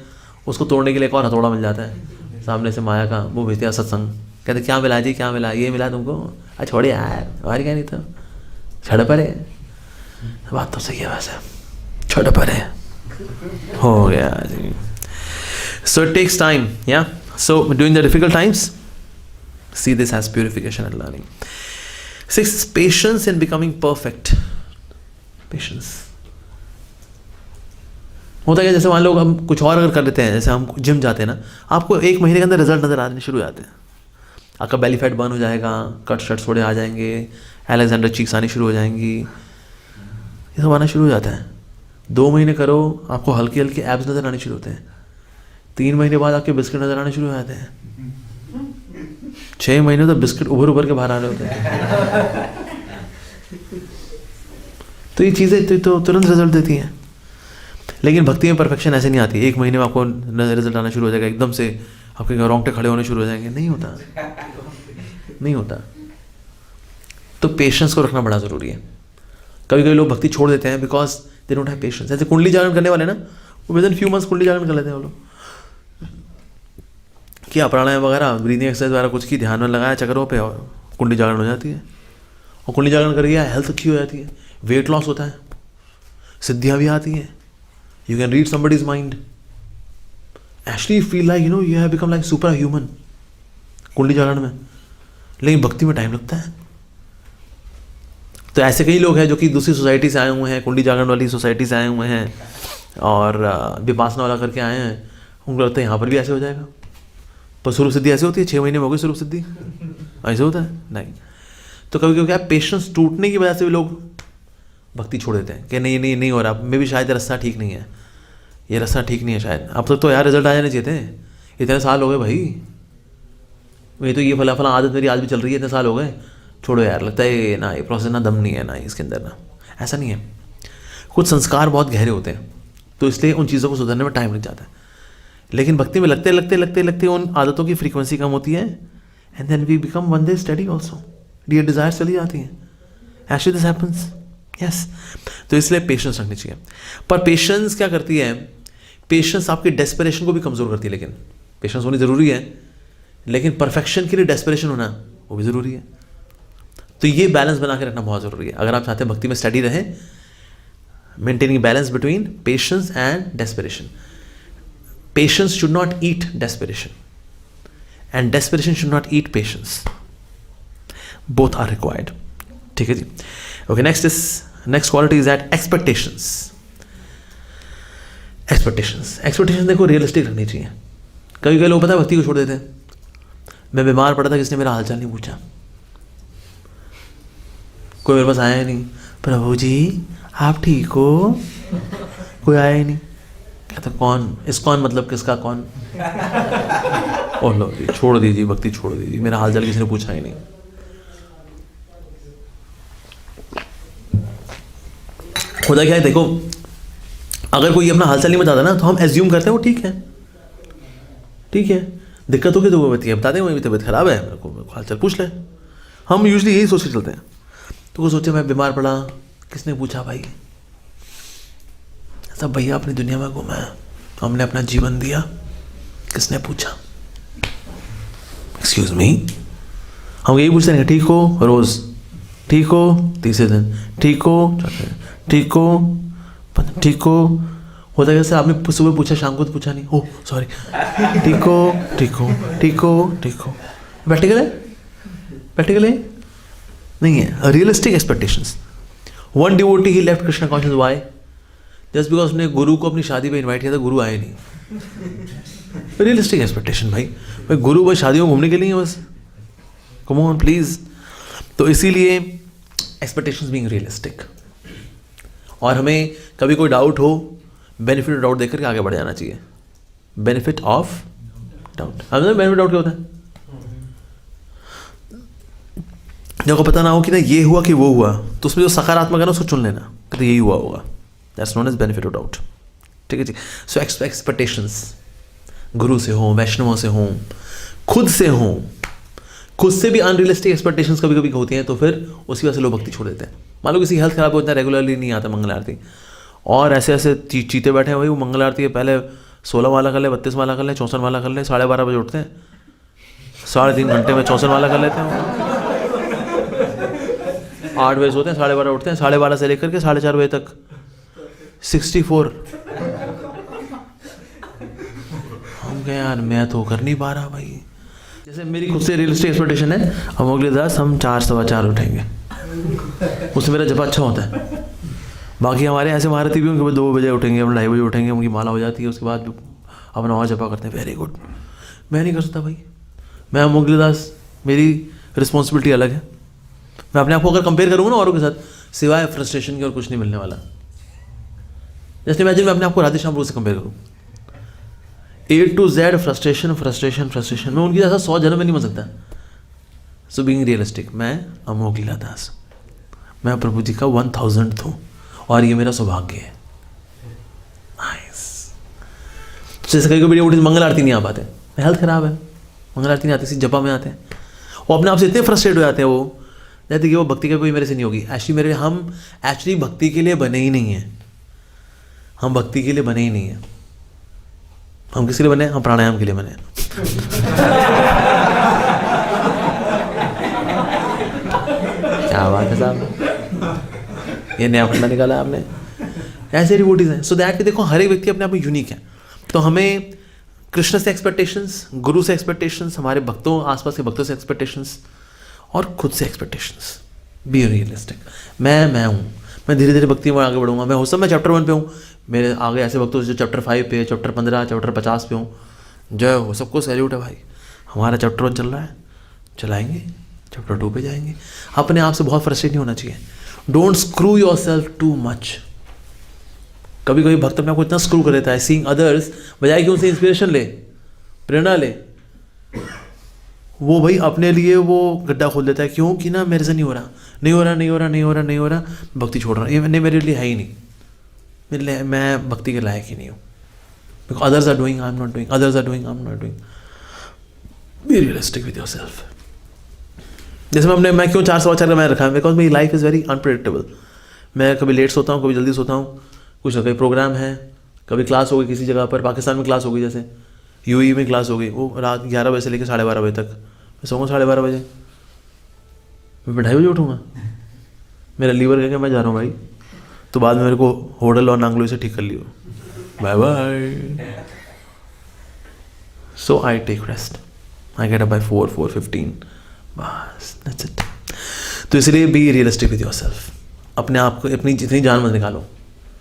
उसको तोड़ने के लिए एक और हथौड़ा मिल जाता है सामने से माया का, वो भेजते हैं सत्संग, कहते क्या मिला जी क्या मिला, ये मिला तुमको, अरे छोड़े यार हमारी क्या नहीं था, छड़ परे, बात तो सही है वैसे, छड़ परे हो गया जी। सो इट टेक्स टाइम, या so during the difficult times see this as purification and learning. 6, patience in becoming perfect. Patience होता है जैसे मान लो हम कुछ और अगर कर लेते हैं, जैसे हम जिम जाते हैं ना, आपको 1 महीने के अंदर रिजल्ट नज़र आने शुरू हो जाते हैं, आपका बेली फैट बर्न हो जाएगा, कट शर्ट्स थोड़े आ जाएंगे, अलेक्जेंडर चीक्स आनी शुरू हो जाएंगी, ये सब आना शुरू हो जाता है। 2 महीने करो आपको हल्के हल्के एब्स नज़र आने शुरू होते हैं, 3 महीने बाद आपके बिस्किट नज़र आने शुरू हो जाते हैं, 6 महीने तो बिस्किट उभर के बाहर आ रहे होते हैं। तो ये चीज़ें तो तुरंत रिजल्ट देती हैं, लेकिन भक्ति में परफेक्शन ऐसे नहीं आती, 1 महीने में आपको रिजल्ट आना शुरू हो जाएगा, एकदम से आपके रोंगटे खड़े होने शुरू हो जाएंगे, नहीं होता, नहीं होता। तो पेशेंस को रखना बड़ा ज़रूरी है। कभी कभी लोग भक्ति छोड़ देते हैं because they don't have patience. जैसे कुंडली जागरण करने वाले ना, वो विद इन फ्यू मंथ्स कुंडली जागरण कर लेते हैं वो लोग, किया प्राणायाम वगैरह, ब्रीदिंग एक्सरसाइज वगैरह कुछ की, ध्यान में लगाया चक्रों पे, और कुंडली जागरण हो जाती है। और कुंडली जागरण करके हेल्थ अच्छी हो जाती है, वेट लॉस होता है, सिद्धियाँ भी आती हैं, you can read somebody's mind, actually feel like you have become like super human कुंडली जागरण में, लेकिन भक्ति में टाइम लगता है। तो ऐसे कई लोग हैं जो कि दूसरी सोसाइटी से आए हुए हैं, कुंडली जागरण वाली सोसाइटी से आए हुए हैं और विपासना वाला करके आए हैं, उनको लगता है यहाँ पर भी ऐसे हो जाएगा। पर स्वरूप सिद्धि ऐसे होती है, 6 महीने में हो गई स्वरूप सिद्धि, ऐसे होता है नहीं। तो कभी कभी क्या पेशेंस टूटने की वजह से भी लोग भक्ति छोड़ देते हैं कि नहीं हो रहा, मे भी शायद रास्ता ठीक नहीं है, ये रास्ता ठीक नहीं है शायद। अब तक तो यार रिजल्ट आ जाने चाहिए थे, इतने साल हो गए भाई, मैं तो ये फला आदत मेरी आज भी चल रही है, इतने साल हो गए, छोड़ो यार, लगता है ना ये प्रोसेस ना दम नहीं है ना इसके अंदर ना, ऐसा नहीं है। कुछ संस्कार बहुत गहरे होते हैं तो इसलिए उन चीज़ों को सुधरने में टाइम लग जाता है, लेकिन भक्ति में लगते उन आदतों की फ्रीक्वेंसी कम होती है and then we become one day study also, ये डिज़ायर चली जाती हैं। Actually this happens, yes. तो इसलिए पेशेंस रखनी चाहिए। पर पेशेंस क्या करती है, पेशेंस आपकी डेस्परेशन को भी कमज़ोर करती है। लेकिन पेशेंस होनी ज़रूरी है, लेकिन परफेक्शन के लिए डेस्परेशन होना वो भी ज़रूरी है। तो ये बैलेंस बना के रखना बहुत ज़रूरी है अगर आप चाहते हैं भक्ति में स्टडी रहे। Maintaining balance between patience and desperation. Patience should not eat desperation and desperation should not eat patience, both are required. ठीक है जी, okay. Next quality is that expectations. Expectation देखो रियलिस्टिक रखनी चाहिए। कभी कभी लोग पता है भक्ति को छोड़ देते हैं। मैं बीमार पड़ा था, किसने मेरा हालचाल नहीं पूछा, कोई मेरे पास आया ही नहीं, प्रभु जी आप ठीक हो, कोई आया ही नहीं। कहता कौन, इस्कॉन मतलब किसका कौन? ओ लो जी, छोड़ दीजिए भक्ति, छोड़ दीजिए, मेरा हालचाल किसी ने पूछा ही नहीं। खुदा क्या है, देखो अगर कोई अपना हालचाल नहीं बताता ना तो हम एज्यूम करते हैं वो ठीक है, ठीक है, दिक्कत होगी तो वो बता दें मेरी तबीयत खराब है, मेरे को हालचाल पूछ ले। हम यूजली यही सोच के चलते हैं। तो वो सोचे मैं बीमार पड़ा, किसने पूछा भाई, सब भैया अपनी दुनिया में घूमा है, हमने अपना जीवन दिया, किसने पूछा? एक्सक्यूज मी, हम यही पूछते हैं ठीक हो रोज, ठीक हो तीसरे दिन, ठीक हो चौथे दिन, ठीक हो, ठीक हो। होता कैसे, आपने सुबह पूछा शाम को तो पूछा नहीं, ओह सॉरी, ठीक हो ठीक हो ठीक हो ठीक हो। प्रैक्टिकल है, प्रैक्टिकल है नहीं है। Realistic expectations. One devotee he left Krishna conscious, why? Just because उसने गुरु को अपनी शादी पे इनवाइट किया था, गुरु आए नहीं। रियलिस्टिक एक्सपेक्टेशन भाई गुरु भाई शादियों में घूमने के लिए है बस, कम ऑन प्लीज। तो इसीलिए एक्सपेक्टेशंस बीइंग रियलिस्टिक। और हमें कभी कोई डाउट हो, बेनिफिट ऑफ डाउट देख करके आगे बढ़ जाना चाहिए। बेनिफिट ऑफ डाउट, हमें बेनिफिट डाउट क्या होता है? जब को पता ना हो कि ना ये हुआ कि वो हुआ, तो उसमें जो सकारात्मक है ना उसको चुन लेना, तो यही हुआ होगा। That's known as benefit of doubt. ठीक है जी। सो एक्सपेक्टेशंस गुरु से हो, वैष्णवों से हो, खुद से हो, खुद से भी अनरियलिस्टिक एक्सपेक्टेशंस कभी कभी होती हैं, तो फिर उसी वजह से लोग भक्ति छोड़ देते हैं। मान लो किसी हेल्थ खराब होता है, रेगुलरली नहीं आता मंगल आरती, और ऐसे ऐसे चीते बैठे हैं भाई, वो मंगल आरती है पहले 16 माला कर ले, 32 माला कर ले, 64 माला कर ले, 12:30 बजे उठते हैं, 3.5 घंटे में 64 माला कर लेते हैं। 8 बजे सोते हैं, 12:30 उठते हैं, 12:30 से लेकर के 4:30 बजे तक 64। हम कहें यार मैं तो कर नहीं पा रहा भाई। जैसे मेरी खुद से रियलिस्टिक एक्सपेक्टेशन है, हम अगले 10 हम 4 सवा 4 उठेंगे, उससे मेरा जप अच्छा होता है। बाकी हमारे ऐसे महारथी भी होंगे 2 बजे उठेंगे, हम 2:30 बजे उठेंगे, उनकी माला हो जाती है, उसके बाद अपना और जपा करते हैं। Very good. मैं नहीं कर सकता भाई, मैं मुगलदास, मेरी रिस्पॉन्सिबिलिटी अलग है। मैं अपने आप को अगर कंपेयर करूँगा ना औरों के साथ, सिवाय फ्रस्ट्रेशन के और कुछ नहीं मिलने वाला। जैसे इमेजिन मैं अपने आप को राधेश्याम प्रभु से कंपेयर करूँ, A to Z frustration frustration frustration, मैं उनकी जैसा 100 जन्म में नहीं बन सकता। सो बीइंग रियलिस्टिक, मैं अमोघ लीलादास, मैं प्रभु जी का 1000th हूँ और ये मेरा सौभाग्य है। नाइस। जैसे कभी कभी उठी मंगल आरती नहीं आ पाते, हेल्थ खराब है, मंगल आरती नहीं आती, सिर्फ जपा में आते हैं, वो अपने आप से इतने फ्रस्ट्रेट हो जाते हैं, वो कहते कि वो भक्ति का कोई मेरे से नहीं होगी। एक्चुअली हम एक्चुअली भक्ति के लिए बने ही नहीं हैं, हम भक्ति के लिए बने ही नहीं हैं। हम किसके लिए बने? हम प्राणायाम के लिए बने। क्या बात है साहब, ये नया फंडा निकाला आपने। ऐसे डिवोटीज हैं। सो दैट कि देखो हर एक व्यक्ति अपने आप में यूनिक है। तो हमें कृष्ण से एक्सपेक्टेशंस, गुरु से एक्सपेक्टेशंस, हमारे भक्तों, आसपास के भक्तों से एक्सपेक्टेशंस, और खुद से एक्सपेक्टेशंस. Be realistic. मैं हूँ, मैं धीरे धीरे भक्ति में आगे बढ़ूंगा. मैं हो सब मैं चैप्टर 1 पे हूँ, मेरे आगे ऐसे भक्त जो चैप्टर 5 पे, चैप्टर 15, चैप्टर 50 पे हूँ. जय हो, सबको सैल्यूट है भाई. हमारा चैप्टर 1 चल रहा है, चलाएंगे. चैप्टर 2 पे जाएंगे. अपने आप से बहुत फ्रस्ट्रेट नहीं होना चाहिए. Don't screw your self too much. कभी कभी भक्त अपने आप को इतना स्क्रू कर देता है, सीइंग अदर्स, बजाय कि उनसे इंस्पिरेशन ले, प्रेरणा ले, वो भाई अपने लिए वो गड्ढा खोल देता है. क्यों कि ना मेरे से नहीं हो रहा, नहीं हो रहा, नहीं हो रहा, नहीं हो रहा, नहीं हो रहा, भक्ति छोड़ रहा. ये नहीं, मेरे लिए है ही नहीं, मेरे लिए, मैं भक्ति के लायक ही नहीं हूँ. Because others are doing, I am not doing, others are doing, I am not doing. Be realistic with yourself. जैसे मैं क्यों 4 का मैं रखा है, बिकॉज मेरी लाइफ इज़ वेरी अनप्रेडिक्टेबल. मैं कभी लेट सोता हूँ, कभी जल्दी सोता हूँ, कुछ ना कहीं प्रोग्राम है, कभी क्लास हो गई किसी जगह पर, पाकिस्तान में क्लास हो गई, जैसे यूएई में क्लास हो गई, वो रात 11 बजे से लेकर 12:30 बजे तक. मैं सोऊंगा 12:30 बजे, मैं 2:30 बजे उठूँगा. मेरा लीवर कहेगा मैं जा रहा हूँ भाई, तो बाद में मेरे को होटल और नांगलोई से ठीक कर लियो, bye bye. So I take rest, I get up by 4:15, बस दैट्स इट. तो इसलिए बी रियलिस्टिक विद योरसेल्फ. अपने आप को, अपनी जितनी जान मत निकालो.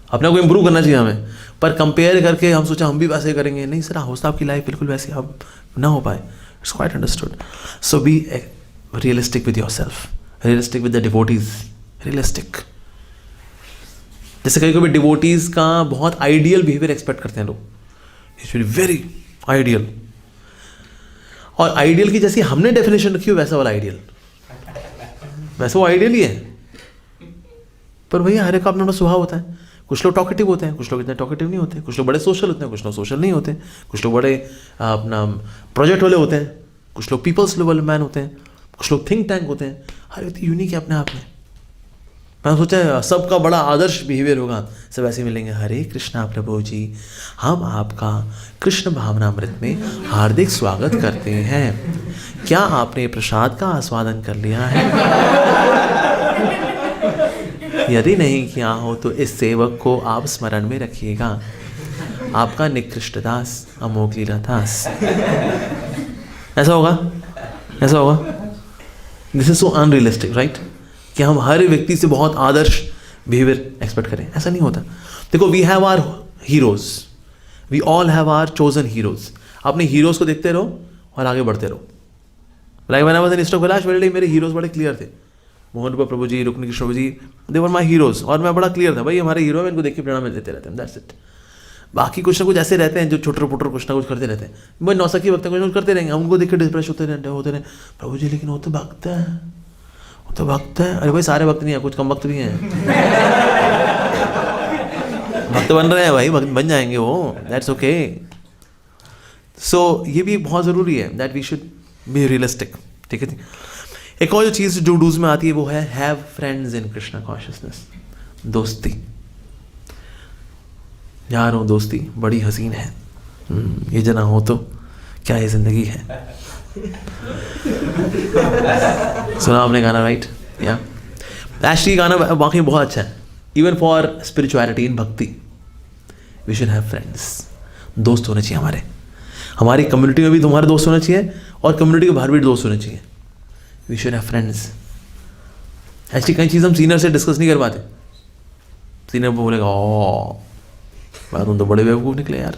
अपने को इम्प्रूव करना चाहिए हमें, पर कंपेयर करके हम सोचा हम भी वैसे करेंगे. नहीं सर, हो सकता आपकी लाइफ बिल्कुल वैसी आप ना हो पाए. It's quite understood. So B realistic with yourself, realistic with the devotees, realistic. जैसे कभी कभी डिवोटीज का बहुत आइडियल बिहेवियर एक्सपेक्ट करते हैं लोग, इट्स वेरी आइडियल. और आइडियल की जैसी हमने डेफिनेशन रखी हो वैसा वाला आइडियल, वैसे वो आइडियल ही है. पर भैया हर एक का अपना अपना स्वभाव होता है. कुछ लोग टॉकेटिव होते हैं, कुछ लोग इतने टॉकेटिव नहीं होते. कुछ लोग बड़े सोशल होते हैं, कुछ लोग सोशल नहीं होते. कुछ लोग बड़े अपना प्रोजेक्ट वाले होते हैं, कुछ लोग पीपल्स लेवल मैन होते हैं, कुछ लोग थिंक टैंक होते हैं. हर व्यक्ति यूनिक है अपने आप में. मैं सोचा सबका बड़ा आदर्श बिहेवियर होगा, सब ऐसे मिलेंगे. हरे कृष्णा प्रभु जी, हम आपका कृष्ण भावनामृत में हार्दिक स्वागत करते हैं. क्या आपने प्रसाद का आस्वादन कर लिया है? यदि नहीं किया हो तो इस सेवक को आप स्मरण में रखिएगा. आपका निकृष्ट दास अमोघ लीला दास. ऐसा होगा, ऐसा होगा. This is so unrealistic, right? कि हम हर व्यक्ति से बहुत आदर्श बिहेवियर एक्सपेक्ट करें, ऐसा नहीं होता. देखो, we have our heroes, we all have our chosen heroes. अपने हीरोज को देखते रहो और आगे बढ़ते रहो. Like when I was in east of Kailash, मेरे हीरोज बड़े क्लियर थे. Mohan Rupa Prabhu ji, Rukmini Krishna ji, they were my heroes. और मैं बड़ा क्लियर था, भाई हमारे हीरो है, इनको देख के प्रेरणा मिल देते रहते हैं. That's it. बाकी कुछ ना कुछ ऐसे रहते हैं जो छोटे पुटर कुछ ना कुछ करते रहते हैं. भाई नौसखी वक्त कुछ ना कुछ करते रहेंगे, उनको देख के डिप्रेस होते रहे. प्रभु जी लेकिन वो तो भक्त है, वो तो भक्त है. अरे भाई सारे भक्त नहीं है, कुछ कम भक्त भी हैं. भक्त बन रहे हैं भाई, भक्त बन जाएंगे वो, दैट्स ओके. सो ये भी बहुत ज़रूरी है that we should be realistic. ठीक है. एक और जो चीज़ जो डूज में आती है वो है have friends in Krishna consciousness. दोस्ती. यारों दोस्ती बड़ी हसीन है. ये जना हो तो क्या ये जिंदगी है. सुना आपने गाना, राइट? या एक्चुअली गाना वाकई बहुत अच्छा है. इवन फॉर स्पिरिचुअलिटी, इन भक्ति वी शुड हैव फ्रेंड्स. दोस्त होने चाहिए हमारे. हमारी कम्युनिटी में भी तुम्हारे दोस्त होने चाहिए और कम्युनिटी के बाहर भी दोस्त होने चाहिए. We should have friends. Actually कई चीज़ हम सीनियर से डिस्कस नहीं कर पाते. सीनियर को बोलेगा ओ मैं, तुम तो बड़े बेवकूफ़ निकले यार.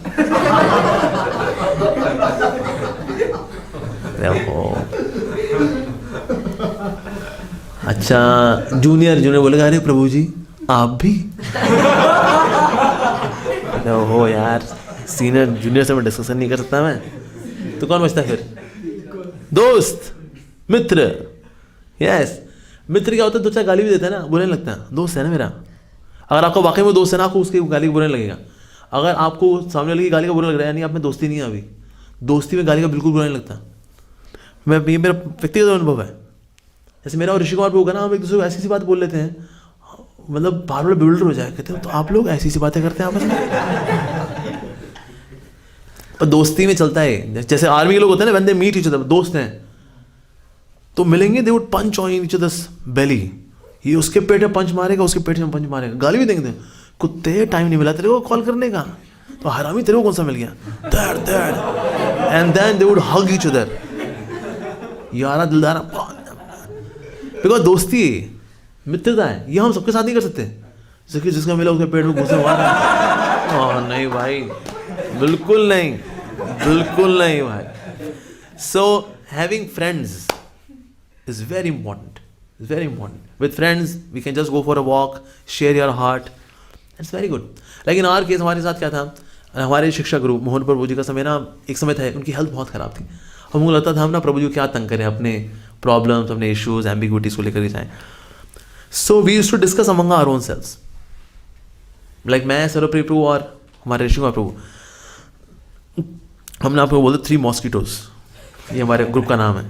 अच्छा, जूनियर बोलेगा अरे प्रभु जी आप भी. हो यार, सीनियर जूनियर से मैं डिस्कशन नहीं कर सकता मैं, तो कौन बचता फिर? दोस्त, मित्र. यस, मित्र क्या होता है, दो चार गाली भी देता है ना, बुरा नहीं लगता. दोस्त है ना मेरा. अगर आपको वाकई में दोस्त है ना, आपको उसकी गाली का बुरा नहीं लगेगा. अगर आपको सामने वाले की गाली का बुरा लग रहा है, यानी आप में दोस्ती नहीं है. अभी दोस्ती में गाली का बिल्कुल बुरा नहीं लगता. ये मेरा व्यक्तिगत अनुभव है. जैसे मेरा और ऋषि कुमार होगा ना, हम एक दूसरे को ऐसी सी बात बोल लेते हैं, मतलब बार बार बिल्डर हो जाए. कहते हैं तो आप लोग ऐसी सी बातें करते हैं आपस में. पर दोस्ती में चलता है. जैसे आर्मी के लोग होते हैं ना, when they meet each other, दोस्त हैं तो मिलेंगे, they would punch on each others belly. ये उसके पेट में पंच मारेगा, उसके पेट में पंच मारेगा, गाली भी देंगे. कुत्ते टाइम नहीं मिला तेरे को कॉल करने का, तो हरामी तेरे को कौन सा मिल गया, that and then they would hug each other, यारा दिलदारा, बिकॉज दोस्ती मित्रता है, ये हम सबके साथ नहीं कर सकते। जिसका मिला उसके पेट में घुसे मारा, नहीं भाई, बिल्कुल नहीं, बिल्कुल नहीं भाई। So having friends is very important, is very important. With friends we can just go for a walk, share your heart, it's very good. लेकिन आर केस हमारे साथ क्या था, हमारे शिक्षा गुरु मोहन प्रभु जी का समय ना, एक समय था उनकी हेल्थ बहुत ख़राब थी, हमको लगता था हम ना प्रभु जी को क्या तंग करें, अपने प्रॉब्लम्स, अपने इश्यूज, एम्बिग्विटीज को लेकर के जाएं। So we used to discuss among our own selves, like मैं, सर्वप्रिय प्रभु और हमारे ऋषि कुमार प्रभु, हमने आपको बोलते 3 मॉस्किटोज, ये हमारे ग्रुप का नाम है।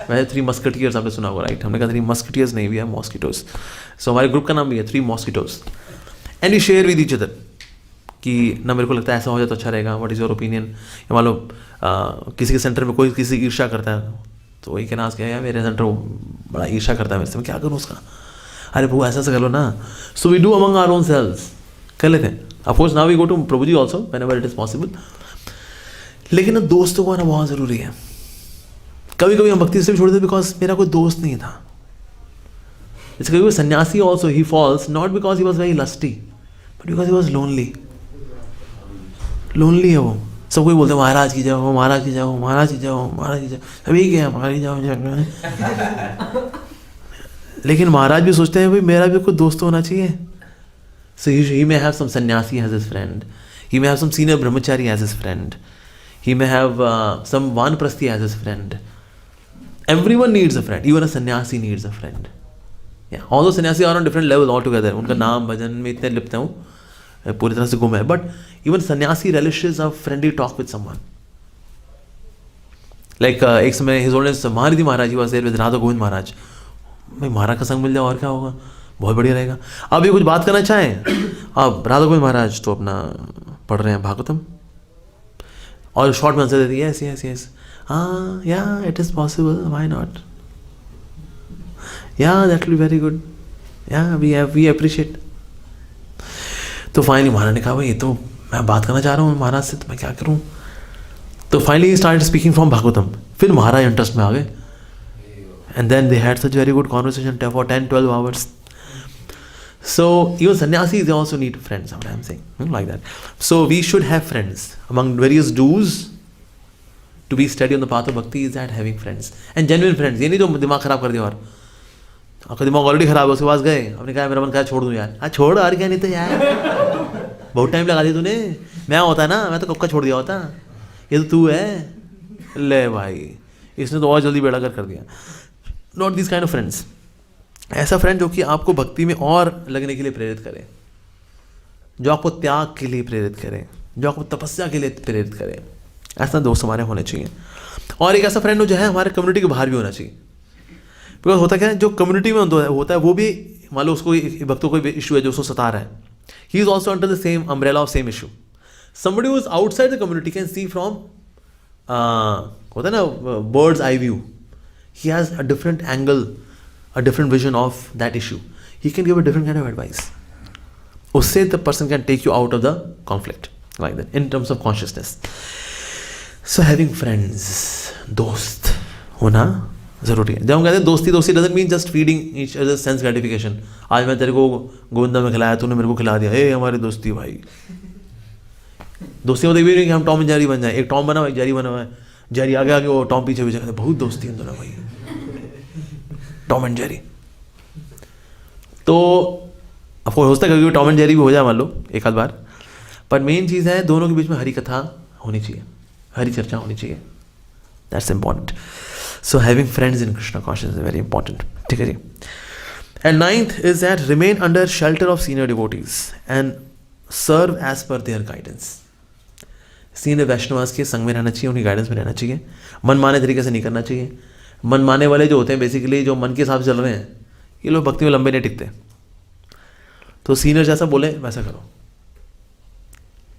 वैसे 3 मस्कटियर्स आपने सुना होगा, राइट? हमने कहा 3 मस्कटियर्स नहीं, भी है मॉस्किटोज। सो हमारे ग्रुप का नाम भी है 3 mosquitoes, and we share with each other कि ना मेरे को लगता है ऐसा हो जाए तो अच्छा रहेगा, व्हाट इज़ योर ओपिनियन। या मान लो किसी के सेंटर में कोई किसी की ईर्ष्या करता है, तो वही कहना क्या यार मेरे सेंटर बड़ा ईर्ष्या करता है मेरे से, मैं क्या करूँ उसका, अरे प्रभु ऐसा कर लो ना। So we do among our own selves, कर लेते हैं। Of course now we go to Prabhu ji also whenever it is possible. लेकिन दोस्तों को आना बहुत ज़रूरी है। कभी कभी हम भक्ति से भी छोड़ देते बिकॉज मेरा कोई दोस्त नहीं था। जैसे कभी sannyasi also he falls not because he was very lusty but because he was lonely. Lonely है वो, सब कोई बोलते हैं महाराज की जाओ, महाराज की जाओ, महाराज की जाओ, महाराज की जाओ, अभी क्या महाराज जाओ। लेकिन महाराज भी सोचते हैं भाई मेरा भी कोई दोस्त होना चाहिए। So he may have some sannyasi as his friend. He may have some senior brahmachari as his friend. He may have some vanprasthi as his friend. Everyone needs a friend. Even a sannyasi needs a friend. Yeah. Although sannyasi are on different levels altogether. उनका नाम भजन में इतने लिप्त हूँ, पूरी तरह से गुम है. But even sannyasi relishes a friendly talk with someone. Like एक समय His Holiness Maharidi Maharaj was there with Radha Govind Maharaj. भाई महाराज का संग मिल जाए और क्या होगा, बहुत बढ़िया रहेगा। अब ये कुछ बात करना चाहें, अब राधा गोविंद महाराज तो अपना पढ़ रहे हैं भागवतम और शॉर्ट में आंसर देती है, यस यस यस, हाँ yeah it is possible, why not, yeah that will be very good, yeah we appreciate. तो फाइनली महाराज ने कहा भाई ये तो मैं बात करना चाह रहा हूँ महाराज से, तो मैं क्या करूँ। तो finally he started speaking from Bhagavatam. फिर महाराज इंटरेस्ट में आ गए and then they had such very good conversation for 10-12 hours. So even sannyasis, they also need friends, what I am saying, like that. So we should have friends. Among various do's to be steady on the path of bhakti is that having friends and genuine friends. ये नहीं जो दिमाग खराब कर दिया और आपका दिमाग ऑलरेडी खराब है, उसके पास गए, आपने कहा मेरा मन कहा छोड़ दूँ यार, हाँ छोड़ और क्या, नहीं तो यार बहुत टाइम लगा दिया तूने, मैं होता ना मैं तो कब का छोड़ दिया होता, ये तो तू है, ले भाई इसने तो और जल्दी बेड़ा कर दिया। Not this kind of friends. ऐसा फ्रेंड जो कि आपको भक्ति में और लगने के लिए प्रेरित करे, जो आपको त्याग के लिए प्रेरित करे, जो आपको तपस्या के लिए प्रेरित करे, ऐसा दोस्त हमारे होने चाहिए। और एक ऐसा फ्रेंड हो जो है हमारे कम्युनिटी के बाहर भी होना चाहिए। बिकॉज होता क्या है, जो कम्युनिटी में होता है वो भी मान लो उसको भक्तों को इशू है जो उसको सता रहा है, he is also under the same umbrella of same issue. Somebody who is outside the community can see from होता है ना birds eye view, he has a different angle, a different vision of that issue. He can give a different kind of advice. उससे the person can take you out of the conflict, like that, in terms of consciousness. So having friends, दोस्त होना ज़रूरी है। जब हम कहते हैं दोस्ती, दोस्ती doesn't mean just feeding each other sense gratification. आज मैं तेरे को गोविंदा में खिलाया, तूने मेरे को खिला दिया, हे हमारी दोस्ती भाई। दोस्ती मतलब ये नहीं कि हम टॉम एंड जेरी बन जाए, एक टॉम बना हुआ एक जेरी बना हुआ है, जेरी आगे आगे वो टॉम पीछे पीछे, कहते बहुत दोस्ती है दोनों भाई, टॉम एंड जेरी। तो ऑफकोर्स हो सकता है कभी टॉम एंड जेरी भी हो जाए मान लो एक आध बार, पर मेन चीज़ है दोनों के बीच में हरी कथा होनी चाहिए, हरी चर्चा होनी चाहिए, that's important. So having friends in Krishna consciousness is very important, ठीक है जी। And ninth is that remain under shelter of senior devotees and serve as per their guidance. Senior Vaishnavas के संग में रहना चाहिए, उनकी गाइडेंस में रहना चाहिए, मन माने तरीके से नहीं करना चाहिए। मन माने वाले जो होते हैं बेसिकली जो मन के हिसाब से चल रहे हैं, ये लोग भक्ति में लंबे नहीं टिकते। तो सीनियर जैसा बोले वैसा करो।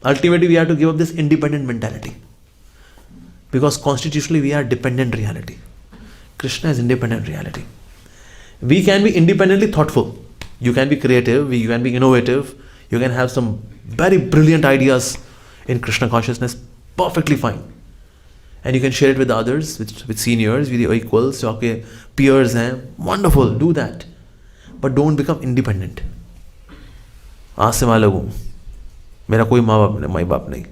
Ultimately we have to give up this independent mentality because constitutionally we are dependent reality, Krishna is independent reality. We can be independently thoughtful, you can be creative, you can be innovative, you can have some very brilliant ideas in Krishna consciousness, perfectly fine. And you can share it with others, with seniors, with your equals, जो आपके peers हैं, wonderful, do that. But don't become independent. आज से मैं अलग हूँ, मेरा कोई माँ बाप नहीं,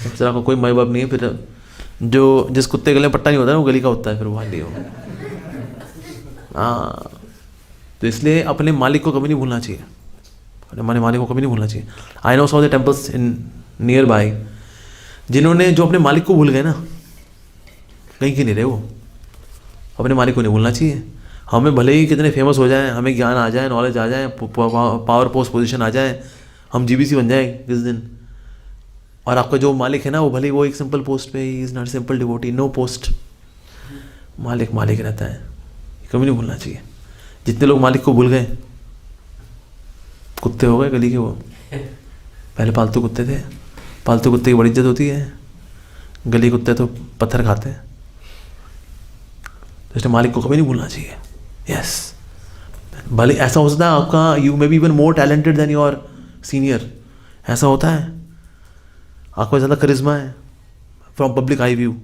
तेरा कोई माँ बाप नहीं है, फिर जो जिस कुत्ते गले में पट्टा नहीं होता है वो गली का होता है, फिर वो नहीं हो। हाँ, तो इसलिए अपने मालिक को कभी नहीं भूलना चाहिए, अपने मालिक को कभी नहीं भूलना चाहिए। I know some of the temples in nearby जिन्होंने जो अपने मालिक को भूल गए ना, कहीं के नहीं रहे वो। अपने मालिक को नहीं भूलना चाहिए। हमें भले ही कितने फेमस हो जाएं, हमें ज्ञान आ जाए, नॉलेज आ जाए, पावर पोस्ट पोजीशन आ जाए, हम जीबीसी बन जाए किस दिन, और आपका जो मालिक है ना वो भले ही वो एक सिंपल पोस्ट पे, he is not simple devotee, no post, मालिक मालिक रहता है, कभी नहीं भूलना चाहिए। जितने लोग मालिक को भूल गए कुत्ते हो गए गली के वो। पहले पालतू कुत्ते थे, पालतू कुत्ते की बड़ी इज्जत होती है, गली कुत्ते तो पत्थर खाते हैं। तो इसलिए मालिक को कभी नहीं भूलना चाहिए। यस, भले ऐसा हो सकता है आपका, you may be even more talented than your senior, ऐसा होता है, आपको ज़्यादा करिश्मा है फ्रॉम पब्लिक आई व्यू,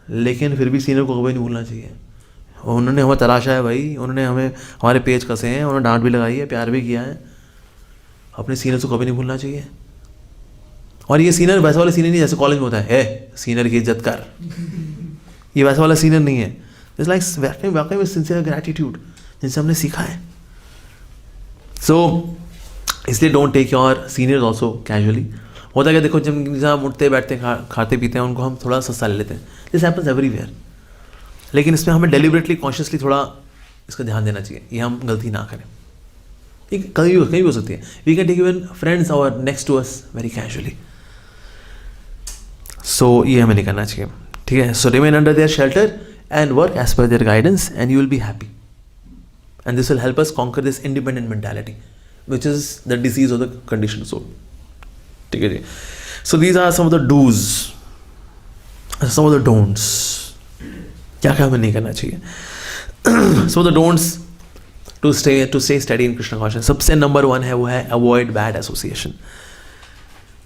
लेकिन फिर भी सीनियर को कभी नहीं भूलना चाहिए। उन्होंने हमें तराशा है भाई, उन्होंने हमें हमारे पेज कसे हैं, उन्होंने डांट भी लगाई है, प्यार भी किया है, अपने सीनियर को कभी नहीं भूलना चाहिए। और ये सीनियर वैसा वाला सीनियर नहीं जैसे कॉलेज में होता है सीनियर की इज्जत कर, ये वैसा वाला सीनियर नहीं है। इट्स लाइक वाकई में सिंसियर ग्रैटिट्यूड जिनसे हमने सीखा है। सो इसलिए don't take your seniors also casually. होता क्या, देखो जब जहाँ उठते बैठते खाते पीते हैं उनको हम थोड़ा सस्ता ले लेते हैं, दिस हैपन्स एवरीवेयर। लेकिन इसमें हमें डेलिबरेटली कॉन्शियसली थोड़ा इसका ध्यान देना चाहिए, ये हम गलती ना करें। ये कहीं भी हो सकती है। We can take even friends और next to us very casually. So ये हमें नहीं करना चाहिए, ठीक है। So remain under their shelter and work as per their guidance and you will be happy, and this will help us conquer this independent mentality which is the disease of the condition soul, ठीक है जी। So these are some of the dos, some of the don'ts, क्या क्या हमें नहीं करना चाहिए। So the don'ts to stay study in Krishna consciousness. सबसे नंबर 1 है वो है अवॉइड बैड एसोसिएशन।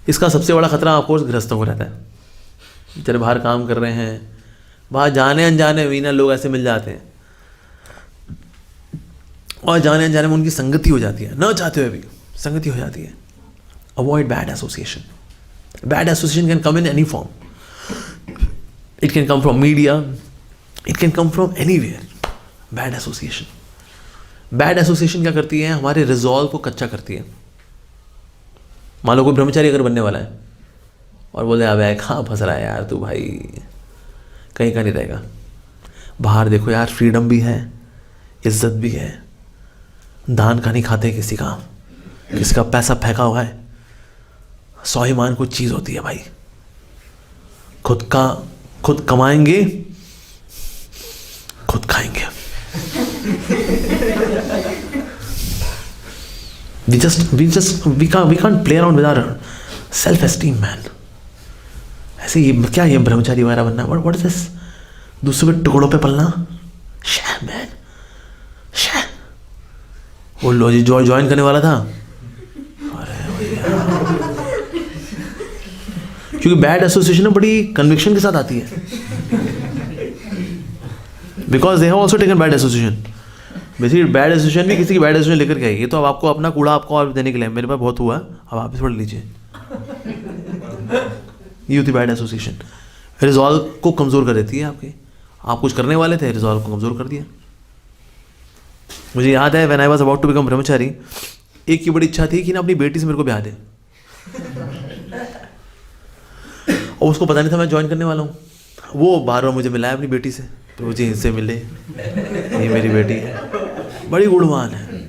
इसका सबसे बड़ा खतरा आपको गृहस्थों को रहता है। चले बाहर काम कर रहे हैं, बाहर जाने अनजाने भी ना लोग ऐसे मिल जाते हैं, और जाने अनजाने में उनकी संगति हो जाती है, न चाहते हुए भी संगति हो जाती है। Avoid bad association. Bad association can come in any form, it can come from media, it can come from anywhere. Bad association, bad association क्या करती है, हमारे रिजॉल्व को कच्चा करती है। मान लो कोई ब्रह्मचारी अगर बनने वाला है और बोले अब कहाँ फंस रहा है यार तू भाई, कहीं का नहीं रहेगा। बाहर देखो यार, फ्रीडम भी है, इज्जत भी है, दान का नहीं खाते किसी का, किसी का पैसा फेंका हुआ है, स्वाभिमान कुछ चीज़ होती है भाई। खुद कमाएंगे, खुद खाएंगे। we can't play around with our self-esteem, man. ऐसे ये क्या, ये ब्रह्मचारी वगैरह बनना, what is this? दूसरे के टुकड़ों पे पलना, man, वो लो जी ज्वाइन करने वाला था, अरे क्योंकि बैड एसोसिएशन बड़ी कन्विक्शन के साथ आती है, because they have also taken bad association. Basically bad association भी किसी की बैड एसोसिएशन लेकर के आई। ये तो अब आपको अपना कूड़ा आपको और देने के लिए, मेरे पास बहुत हुआ, अब आप भी थोड़ा लीजिए। ये होती बैड एसोसिएशन, रिजॉल्व को कमज़ोर कर देती है आपके। आप कुछ करने वाले थे, रिजॉल्व को कमज़ोर कर दिया। मुझे याद है when I was about to become brahmachari, एक की बड़ी इच्छा थी कि ना अपनी बेटी से मेरे को ब्याह दे, और उसको पता नहीं था मैं ज्वाइन करने वाला हूँ। वो बार बार मुझे मिला है अपनी बेटी से, तो मुझे इनसे मिले, ये मेरी बेटी है, बड़ी गुणवान है।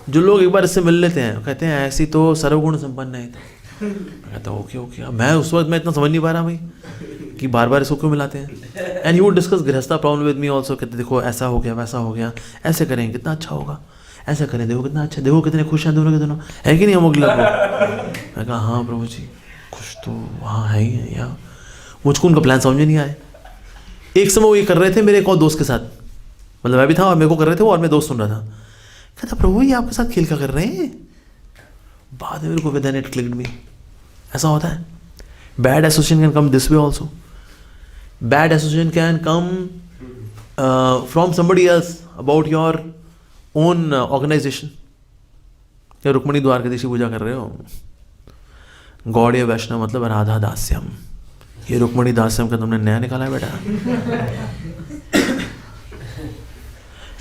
जो लोग एक बार इससे मिल लेते हैं कहते हैं ऐसी तो सर्वगुण संपन्न है। मैं कहता हूँ ओके। मैं उस वक्त मैं इतना समझ नहीं पा रहा भाई कि बार बार इसको क्यों मिलाते हैं। And you would discuss गृहस्था problem with me also, कहते देखो ऐसा हो गया, वैसा हो गया, ऐसे करेंगे कितना अच्छा होगा, ऐसा करें देखो कितना अच्छा, देखो कितने खुश हैं दोनों के दोनों, है कि नहीं हम अगले को। मैं कहा हाँ प्रभु जी खुश तो हाँ है ही है यार। मुझको उनका प्लान समझ में नहीं आया। एक समय वो ये कर रहे थे मेरे एक और दोस्त के साथ, मतलब मैं भी था और मेरे को कर रहे थे वो, और मैं दोस्त सुन रहा था। कहता प्रभु ये आपके साथ खेल क्या कर रहे हैं। बाद में मेरे को विद इट क्लिक्ड मी, ऐसा होता है. Bad association can come this way also. Bad association can come from somebody else about your own organization. या रुक्मणी द्वारकाधीश की पूजा कर रहे हो, गौड़ीय वैष्णव मतलब राधा दास्यम. ये रुक्मणी दास्यम का तुमने नया निकाला है बेटा.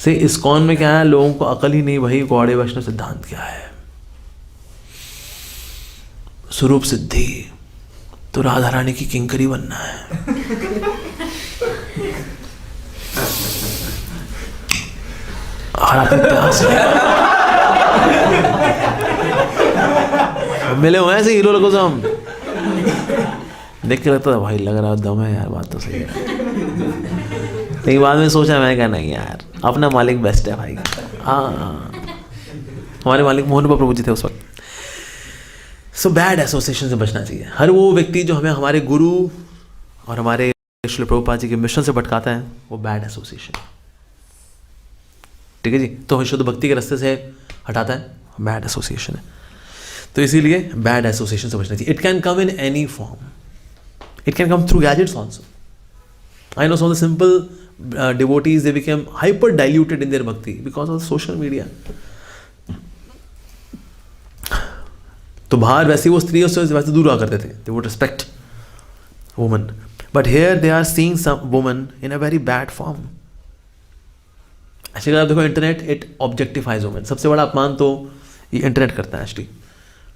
से इस्कॉन में क्या है, लोगों को अकल ही नहीं भाई गौड़ीय वैष्णव सिद्धांत क्या है. स्वरूप सिद्धि तो राधा रानी की किंकरी बनना है. प्यास मिले हुए ऐसे हीरो लोगों से हम देख के लगता था भाई लग रहा दम है यार, बात तो सही है. लेकिन बाद में सोचा, मैं क्या नहीं यार, अपना मालिक बेस्ट है भाई. हाँ, हमारे मालिक मोहन प्रभु जी थे उस वक्त. सो बैड एसोसिएशन से बचना चाहिए. हर वो व्यक्ति जो हमें हमारे गुरु और हमारे श्री प्रभुपाद जी के मिशन से भटकाता है, वो बैड एसोसिएशन. ठीक है जी. तो हमें शुद्ध भक्ति के रास्ते से हटाता है, बैड एसोसिएशन है. तो इसीलिए बैड एसोसिएशन से बचना चाहिए. It can come in any form. It can come through gadgets also. I know some of the simple devotees, they became hyper diluted in their bhakti because of social media. तो बाहर वैसे वो स्त्री से वैसे दूर हुआ करते थे. They would respect women, but here they are seeing some woman in a very bad form. Actually आप देखो, इंटरनेट इट ऑब्जेक्टिफाइज वुमेन. सबसे बड़ा अपमान तो ये इंटरनेट करता है एक्चुअली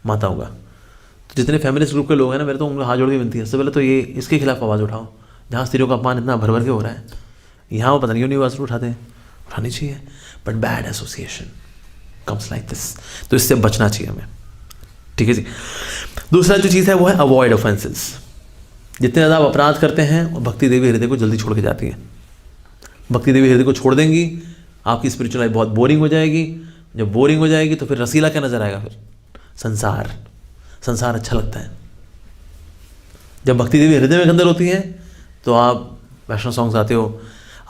माताओं का. तो जितने फेमिनिस्ट ग्रुप के लोग हैं ना, मेरे तो उनको हाथ जोड़ के विनती है, सबसे पहले तो ये इसके खिलाफ आवाज़ उठाओ. जहाँ स्त्रियों का अपमान इतना भर भर के हो रहा है, यहाँ वो पता नहीं क्यों नहीं आवाज़ उठाते हैं. उठानी चाहिए. But bad association comes like this. तो इससे बचना चाहिए हमें. ठीक है जी. दूसरा जो चीज़ है वो है अवॉइड ऑफेंसेस. जितने ज़्यादा आप अपराध करते हैं, भक्ति देवी हृदय को जल्दी छोड़ के जाती है. भक्ति देवी हृदय को छोड़ देंगी, आपकी स्पिरिचुअल लाइफ बहुत बोरिंग हो जाएगी. जब बोरिंग हो जाएगी तो फिर रसीला क्या नजर आएगा, फिर संसार अच्छा लगता है. जब भक्ति देवी हृदय में अंदर होती है तो आप वैष्णव सॉन्ग्स आते हो,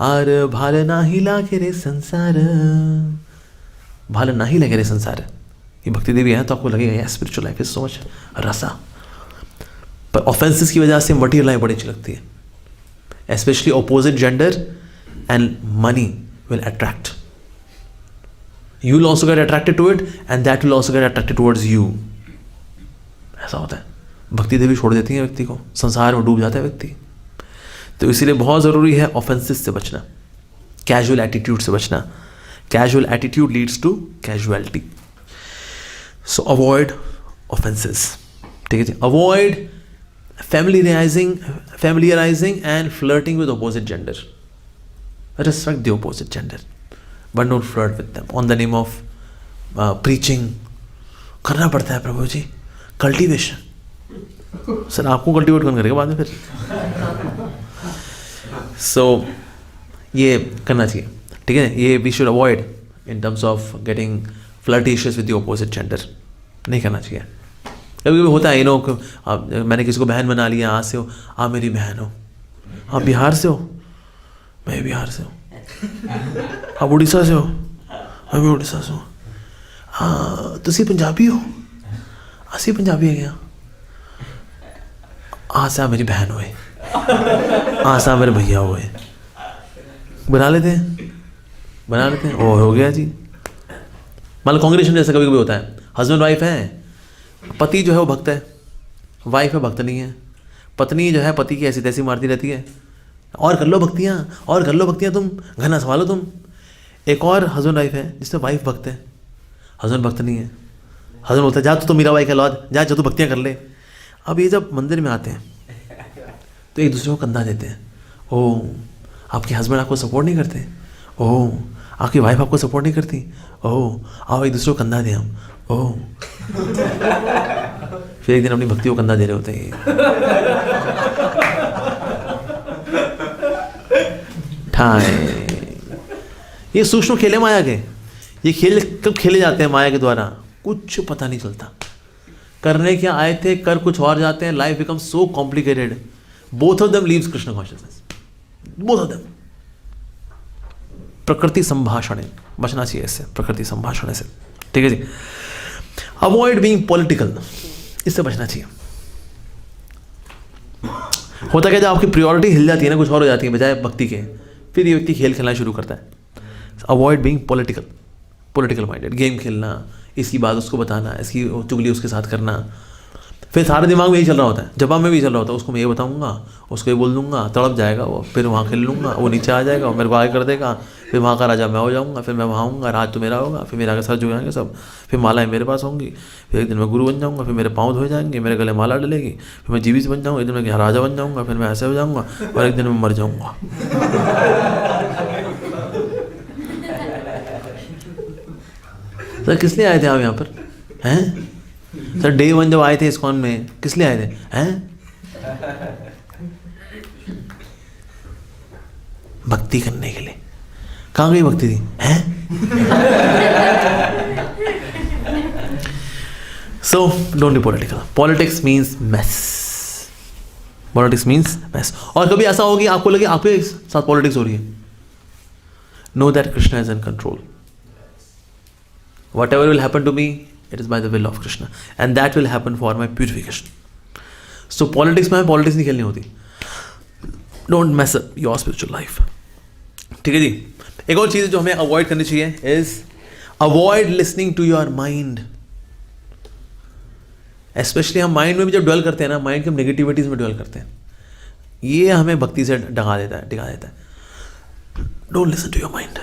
आर भाल नाही लागे रे संसार, भाल नाही लगे रे संसार. ये भक्ति देवी है तो आपको लगेगा यार spiritual life is so much रसा. पर ऑफेंसेस की वजह से मटीरियल लाइफ बड़ी अच्छी लगती है. Especially opposite gender and money will attract. You will also get attracted to it and that will also get attracted towards you. ऐसा होता है. भक्ति देवी छोड़ देती है व्यक्ति को, संसार में डूब जाता है व्यक्ति. तो इसीलिए बहुत ज़रूरी है ऑफेंसेस से बचना, कैजुअल एटीट्यूड से बचना. Casual attitude leads to casualty. So avoid offences. ठीक है जी. Avoid familiarizing and flirting with opposite gender. Respect the opposite gender, but don't flirt with them on the name of preaching. करना पड़ता है प्रभु जी cultivation. Sir आपको cultivate कौन करेगा बाद में फिर. सो ये करना चाहिए. ठीक है. ये we should avoid in terms of getting flirtatious with the opposite gender. नहीं करना चाहिए. कभी कभी होता है यू नो, मैंने किसी को बहन बना लिया, आज से हो आप मेरी बहन हो. आप बिहार से हो, मैं बिहार से हूँ. आप उड़ीसा से हो, मैं भी उड़ीसा से हूँ. हाँ तुसी पंजाबी हो, असी पंजाबी है क्या. आज से आप मेरी बहन हुए, आज से आप मेरे भैया हुए. बना लेते हैं. ओ हो गया जी. मान लो कांग्रेचुलेशन जैसा कभी कभी होता है. हस्बैंड वाइफ है, पति जो है वो भक्त है, वाइफ है भक्त नहीं है. पत्नी जो है पति की ऐसी तैसी मारती रहती है, और कर लो भक्तियाँ तुम, घना संभालो तुम. एक और हस्बैंड वाइफ है जिसमें वाइफ भक्त है, हस्बैंड भक्त नहीं है. हस्बैंड बोलता है जा तो मीरा बाई का लौद, जा तू भक्तियाँ कर ले. अब ये जब मंदिर में आते हैं तो एक दूसरे को कंधा देते हैं. ओह आपके हस्बैंड आपको सपोर्ट नहीं करते, ओह आपकी वाइफ आपको सपोर्ट नहीं करती, ओह आओ एक दूसरे को कंधा दें हम. ओह फिर एक दिन अपनी भक्ति को कंधा दे रहे होते हैं. ये सूक्ष्म खेल है माया के. ये खेल कब खेले जाते हैं माया के द्वारा, कुछ पता नहीं चलता. करने क्या आए थे, कर कुछ और जाते हैं. Life become so complicated. Both of them leaves Krishna consciousness, both of them. प्रकृति संभाषण, बचना चाहिए इससे, प्रकृति संभाषण से. ठीक है जी. अवॉइड बीइंग पॉलिटिकल, इससे बचना चाहिए. होता क्या, जब आपकी प्रायोरिटी हिल जाती है ना, कुछ और हो जाती है बजाय भक्ति के, फिर ये व्यक्ति खेल खेलना शुरू करता है. Avoid being political minded. Game खेलना, इसकी बात उसको बताना, इसकी चुगली उसके साथ करना, फिर सारे दिमाग में यही चल रहा होता है, जवाब में भी चल रहा होता है, उसको मैं ये बताऊंगा, उसको ये बोल दूंगा, तड़प जाएगा वो, फिर वहाँ खेल लूँगा, वो नीचे आ जाएगा, मेरे को आगे कर देगा, फिर वहाँ का राजा मैं हो जाऊँगा, फिर मैं वहाँ आऊँगा, राज तो मेरा होगा, फिर मेरे आगे सर झुकाएंगे सब, फिर मालाएं मेरे पास होंगी, फिर एक दिन मैं गुरु बन जाऊँगा, फिर मेरे पाँव धोए जाएंगे, मेरे गले माला डलेगी, फिर मैं जीवित बन जाऊँगा, एक दिन मैं राजा बन जाऊँगा, फिर मैं ऐसे हो जाऊँगा, और एक दिन मैं मर जाऊँगा. सर किस लिए आए थे आप यहाँ पर हैं? सर डे 1 जब आए थे इस्कॉन में, किस लिए आए थे हैं? भक्ति करने के लिए. कहाँ गई भक्ति थी हैं? So don't be political. Politics means mess. Politics means mess. और कभी ऐसा हो कि आपको लगे आपके साथ पॉलिटिक्स हो रही है, know that Krishna is in control. Whatever will happen to me, it is by the will of Krishna, and that will happen for my purification. So politics में पॉलिटिक्स नहीं खेलनी होती. Don't mess up your spiritual life. ठीक है जी. एक और चीज़ जो हमें अवॉइड करनी चाहिए is avoid listening to your mind. Especially हम माइंड में भी जब ड्वेल करते हैं ना, माइंड के हम नेगेटिविटीज में ड्वेल करते हैं, ये हमें भक्ति से टिका देता है. Don't listen to your mind.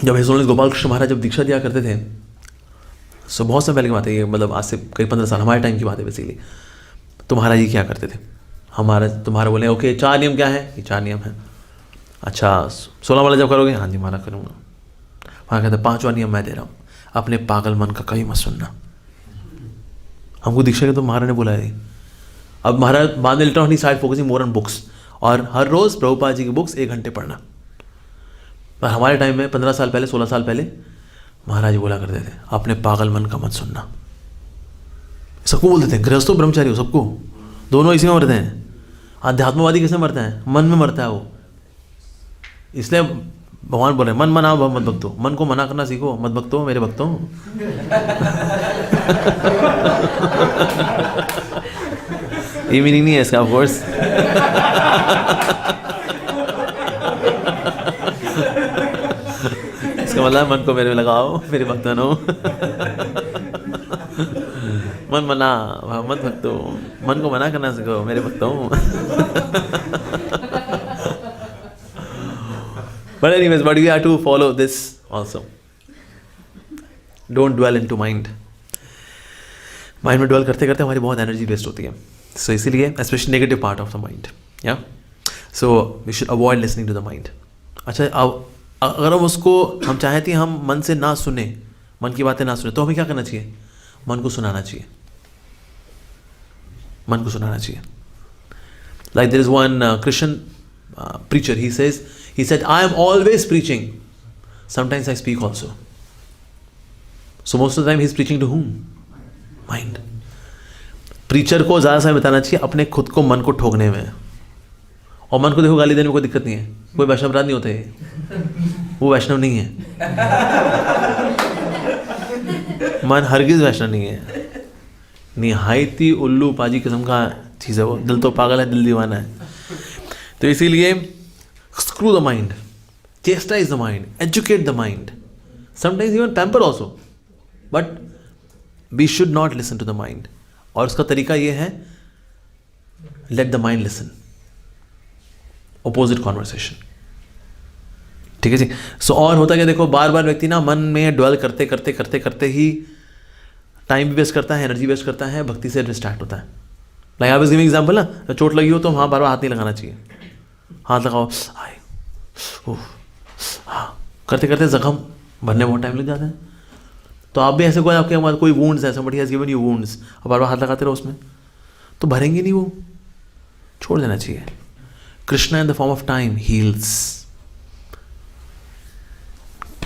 जब हिजोल गोपाल कृष्ण महाराज जब दीक्षा दिया करते थे, सो बहुत समय पहले की बात है ये, मतलब आज से करीब 15 साल हमारे टाइम की बात है बेसिकली. तो महाराज जी क्या करते थे, तुम्हारा बोले ओके 4 नियम क्या है, ये 4 नियम है. अच्छा 16 वाला जब करोगे, हाँ जी महाराज करूँगा. वहाँ कहते 5वां नियम मैं दे रहा हूँ, अपने पागल मन का कभी मत सुनना. हमको दीक्षा के तो महाराज ने बुलाया थी. अब महाराज बाद में later on he side focusing more on books, और हर रोज़ प्रभुपाद जी की बुक्स 1 घंटे पढ़ना. पर हमारे टाइम में 15 साल पहले 16 साल पहले महाराज बोला करते थे अपने पागल मन का मत सुनना. सबको बोलते थे, गृहस्थों ब्रह्मचारी हो सबको, दोनों इसी में मरते हैं. आध्यात्मवादी किसमें मरता है, मन में मरता है वो. इसलिए भगवान बोल रहे हैं मन मनाओ मत भक्तो, मन को मना करना सीखो, मत भक्तो मेरे भक्तों. ये मीनिंग नहीं है इसका ऑफ कोर्स. इसका मतलब मन को मेरे में लगाओ, मेरे भक्त बनो. मन मना मत भक्तो, मन को मना करना सीखो मेरे भक्तों. But anyways, but we have to follow this also. Don't dwell into mind. Mind में ड्वेल करते करते हमारी बहुत एनर्जी वेस्ट होती है. सो इसीलिए specially negative part of the mind, yeah so we should avoid listening to the mind. अच्छा, अब अगर हम चाहें कि हम मन से ना सुने, मन की बातें ना सुने, तो हमें क्या करना चाहिए, मन को सुनाना चाहिए. मन को सुनाना चाहिए. Like there is one Christian preacher, he said I am always preaching, sometimes I speak also. So most of the time he is preaching to whom? Mind. Preacher को ज़्यादा समय बताना चाहिए अपने खुद को मन को ठोकने में. और मन को देखो गाली देने में कोई दिक्कत नहीं है, कोई वैष्णव अपराध नहीं होते, वो वैष्णव नहीं है. मन हरगिज वैष्णव नहीं है, निहायती उल्लू पाजी किस्म का चीज़ है वो. दिल तो पागल है, दिल दीवाना है. तो इसीलिए screw the mind, chastise the mind, educate the mind, sometimes even pamper also, but we should not listen to the mind. और उसका तरीका ये है, let the mind listen, opposite conversation. ठीक है जी. सो और होता क्या, देखो बार बार व्यक्ति ना मन में ड्वेल करते करते करते करते ही टाइम भी वेस्ट करता है, एनर्जी वेस्ट करता है, भक्ति से डिस्ट्रैक्ट होता है. Like I was giving example ना, चोट लगी हो तो वहाँ बार बार हाथ नहीं लगाना चाहिए. हाथ लगाओ, आए हाँ करते करते जख्म भरने में बहुत टाइम लग जाता है. तो आप भी ऐसे कोई आपके हमारे कोई वुंड्स है, somebody has given you wounds, अब बार बार हाथ लगाते रहो उसमें, तो भरेंगे नहीं, वो छोड़ देना चाहिए. Krishna in the form of time heals.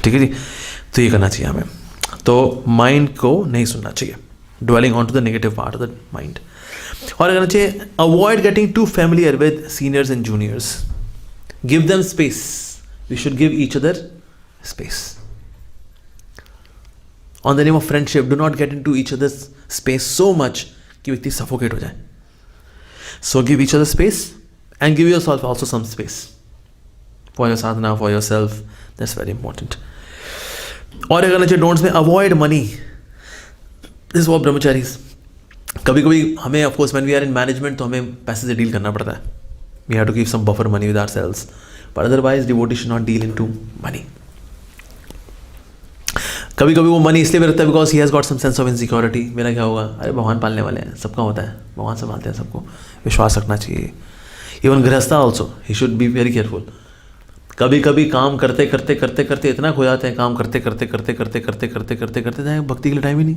ठीक है जी. तो ये करना चाहिए हमें. तो माइंड को नहीं सुनना चाहिए, dwelling on to the negative part of the mind. और करना चाहिए avoid getting too familiar with seniors and juniors. Give them space. We should give each other space. On the name of friendship do not get into each other space so much कि व्यक्ति suffocate हो जाए. So give each other space and give yourself also some space for your sadhana, for yourself. That's very important. और अगर नीचे don'ts में avoid money, this for brahmacharis. कभी कभी हमें of course when we are in management तो हमें पैसे से डील करना पड़ता है. We have to keep some buffer money with ourselves, but otherwise devotee should not deal into money. कभी कभी वो मनी इसलिए भी रखता है because he has got some sense of insecurity. मेरा क्या होगा, अरे भगवान पालने वाले हैं, सबका होता है, भगवान संभालते हैं सबको, विश्वास रखना चाहिए. Even गृहस्था also he should be very careful. कभी कभी काम करते करते करते करते इतना खो जाते हैं, काम करते करते करते करते करते करते करते करते जाए, भक्ति के लिए टाइम ही नहीं.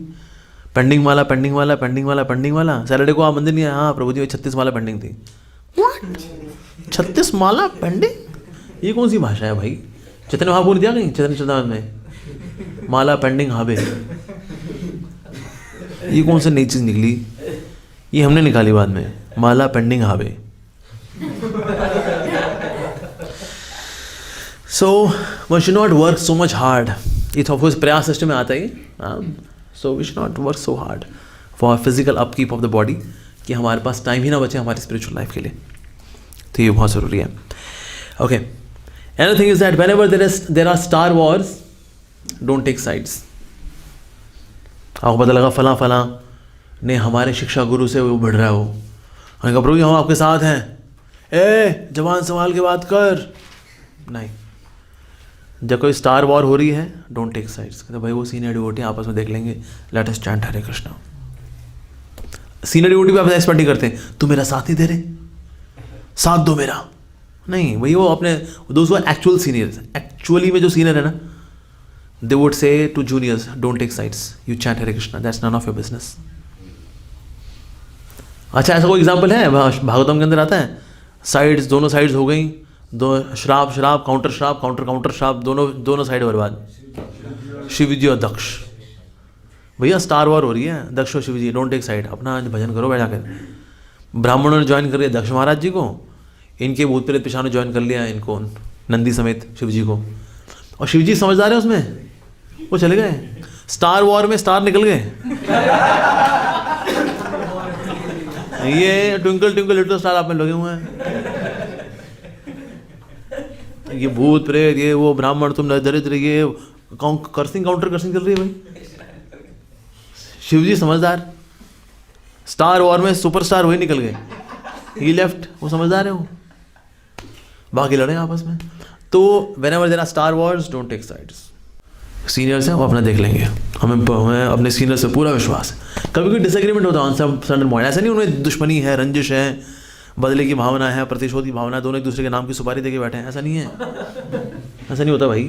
पेंडिंग माला पेंडिंग वाला पेंडिंग वाला पेंडिंग वाला. सैटरडे को आप मंदिर नहीं आए, हाँ प्रभु जी 36 माला पेंडिंग थी. 36 माला पेंडिंग, ये कौन सी भाषा है भाई? चैतन्य महापुर दिया कहीं चैतन्य चेतावनी में माला पेंडिंग हाबे, ये कौन सी नई चीज निकली? ये हमने निकाली बाद में, माला पेंडिंग हाबे. So one should not work so much hard. It of course प्रयास सिस्टम में आता ही. So we should not work so hard for physical upkeep of the body कि हमारे पास टाइम ही ना बचे हमारी स्पिरिचुअल लाइफ के लिए. तो ये बहुत ज़रूरी है. Okay. Another thing is that whenever there are star wars, don't take sides. आपको पता लगा फला फला ने हमारे शिक्षा गुरु से वो बढ़ रहा हो, हमने कहा प्रभु हम आपके साथ हैं, ए जवान संभाल के बात कर. नहीं, जब कोई स्टार वॉर हो रही है डोंट टेक साइड्स. कहते भाई वो सीनियर डिवोटी आपस में देख लेंगे, let us chant Hare Krishna. Senior devotee भी आप एक्सपेक्ट नहीं करते, तू मेरा साथ नहीं दे रहे, साथ दो मेरा. नहीं भाई, वो अपने दोस्त एक्चुअल सीनियर्स, एक्चुअली में जो सीनियर है ना, they would say to juniors don't take sides, you chant Hare Krishna, that's none of your business. अच्छा ऐसा कोई एग्जाम्पल है भागवतम के अंदर आता है, साइड्स दोनों साइड्स हो गई, दो श्राप श्राप काउंटर श्राप काउंटर काउंटर श्राप, दोनों साइड बर्बाद. शिवजी और दक्ष, भैया स्टार वॉर हो रही है, दक्ष और शिवजी, डोंट टेक साइड, अपना भजन करो बैठा कर. ब्राह्मणों ने ज्वाइन कर लिया दक्ष महाराज जी को, इनके भूत प्रेत पिशाच ने ज्वाइन कर लिया इनको, नंदी समेत शिवजी को, और शिवजी समझदार है उसमें, वो चले गए. स्टार वॉर में स्टार निकल गए. ये ट्विंकल ट्विंकल लिटिल स्टार आप में लगे हुए हैं, ये भूत प्रेत ये वो ब्राह्मण तुम दरिद्र, ये कर्सिंग काउंटर कर्सिंग चल रही है भाई. शिवजी समझदार, स्टार वॉर में सुपरस्टार वही निकल गए, ही लेफ्ट, वो समझदार है, वो बाकी लड़े आपस में. तो whenever there are star wars don't take sides. Seniors हैं वो अपना देख लेंगे, हमें अपने सीनियर से पूरा विश्वास है. कभी कोई डिसएग्रीमेंट होता है ऑन सडन पॉइंट, ऐसा नहीं उन्हें दुश्मनी है, रंजिश है, बदले की भावना है, प्रतिशोध की भावना है, दोनों एक दूसरे के नाम की सुपारी देके बैठे हैं, ऐसा नहीं है, ऐसा नहीं होता भाई.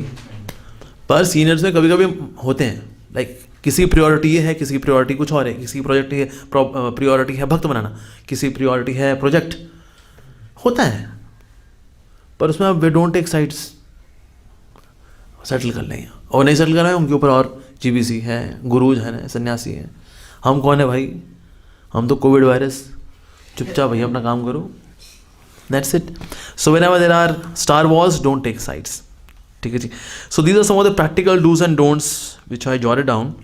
पर सीनियर्स में कभी कभी होते हैं, लाइक किसी की प्रायोरिटी ये है, किसी की प्रायोरिटी कुछ और है, किसी की प्रायोरिटी है भक्त बनाना, किसी प्रायोरिटी है प्रोजेक्ट, होता है. पर उसमें आप वे डोंट टेक साइड्स, सेटल कर लेंगे. और नहीं सेटल कर रहे हैं उनके ऊपर और जीबीसी है, गुरुज है, सन्यासी है. हम कौन है भाई, हम तो कोविड वायरस, चुपचाप भैया अपना काम करो, that's it. So whenever there are star wars don't take sides. ठीक है जी. So these are some of the practical dos and don'ts which I jotted down.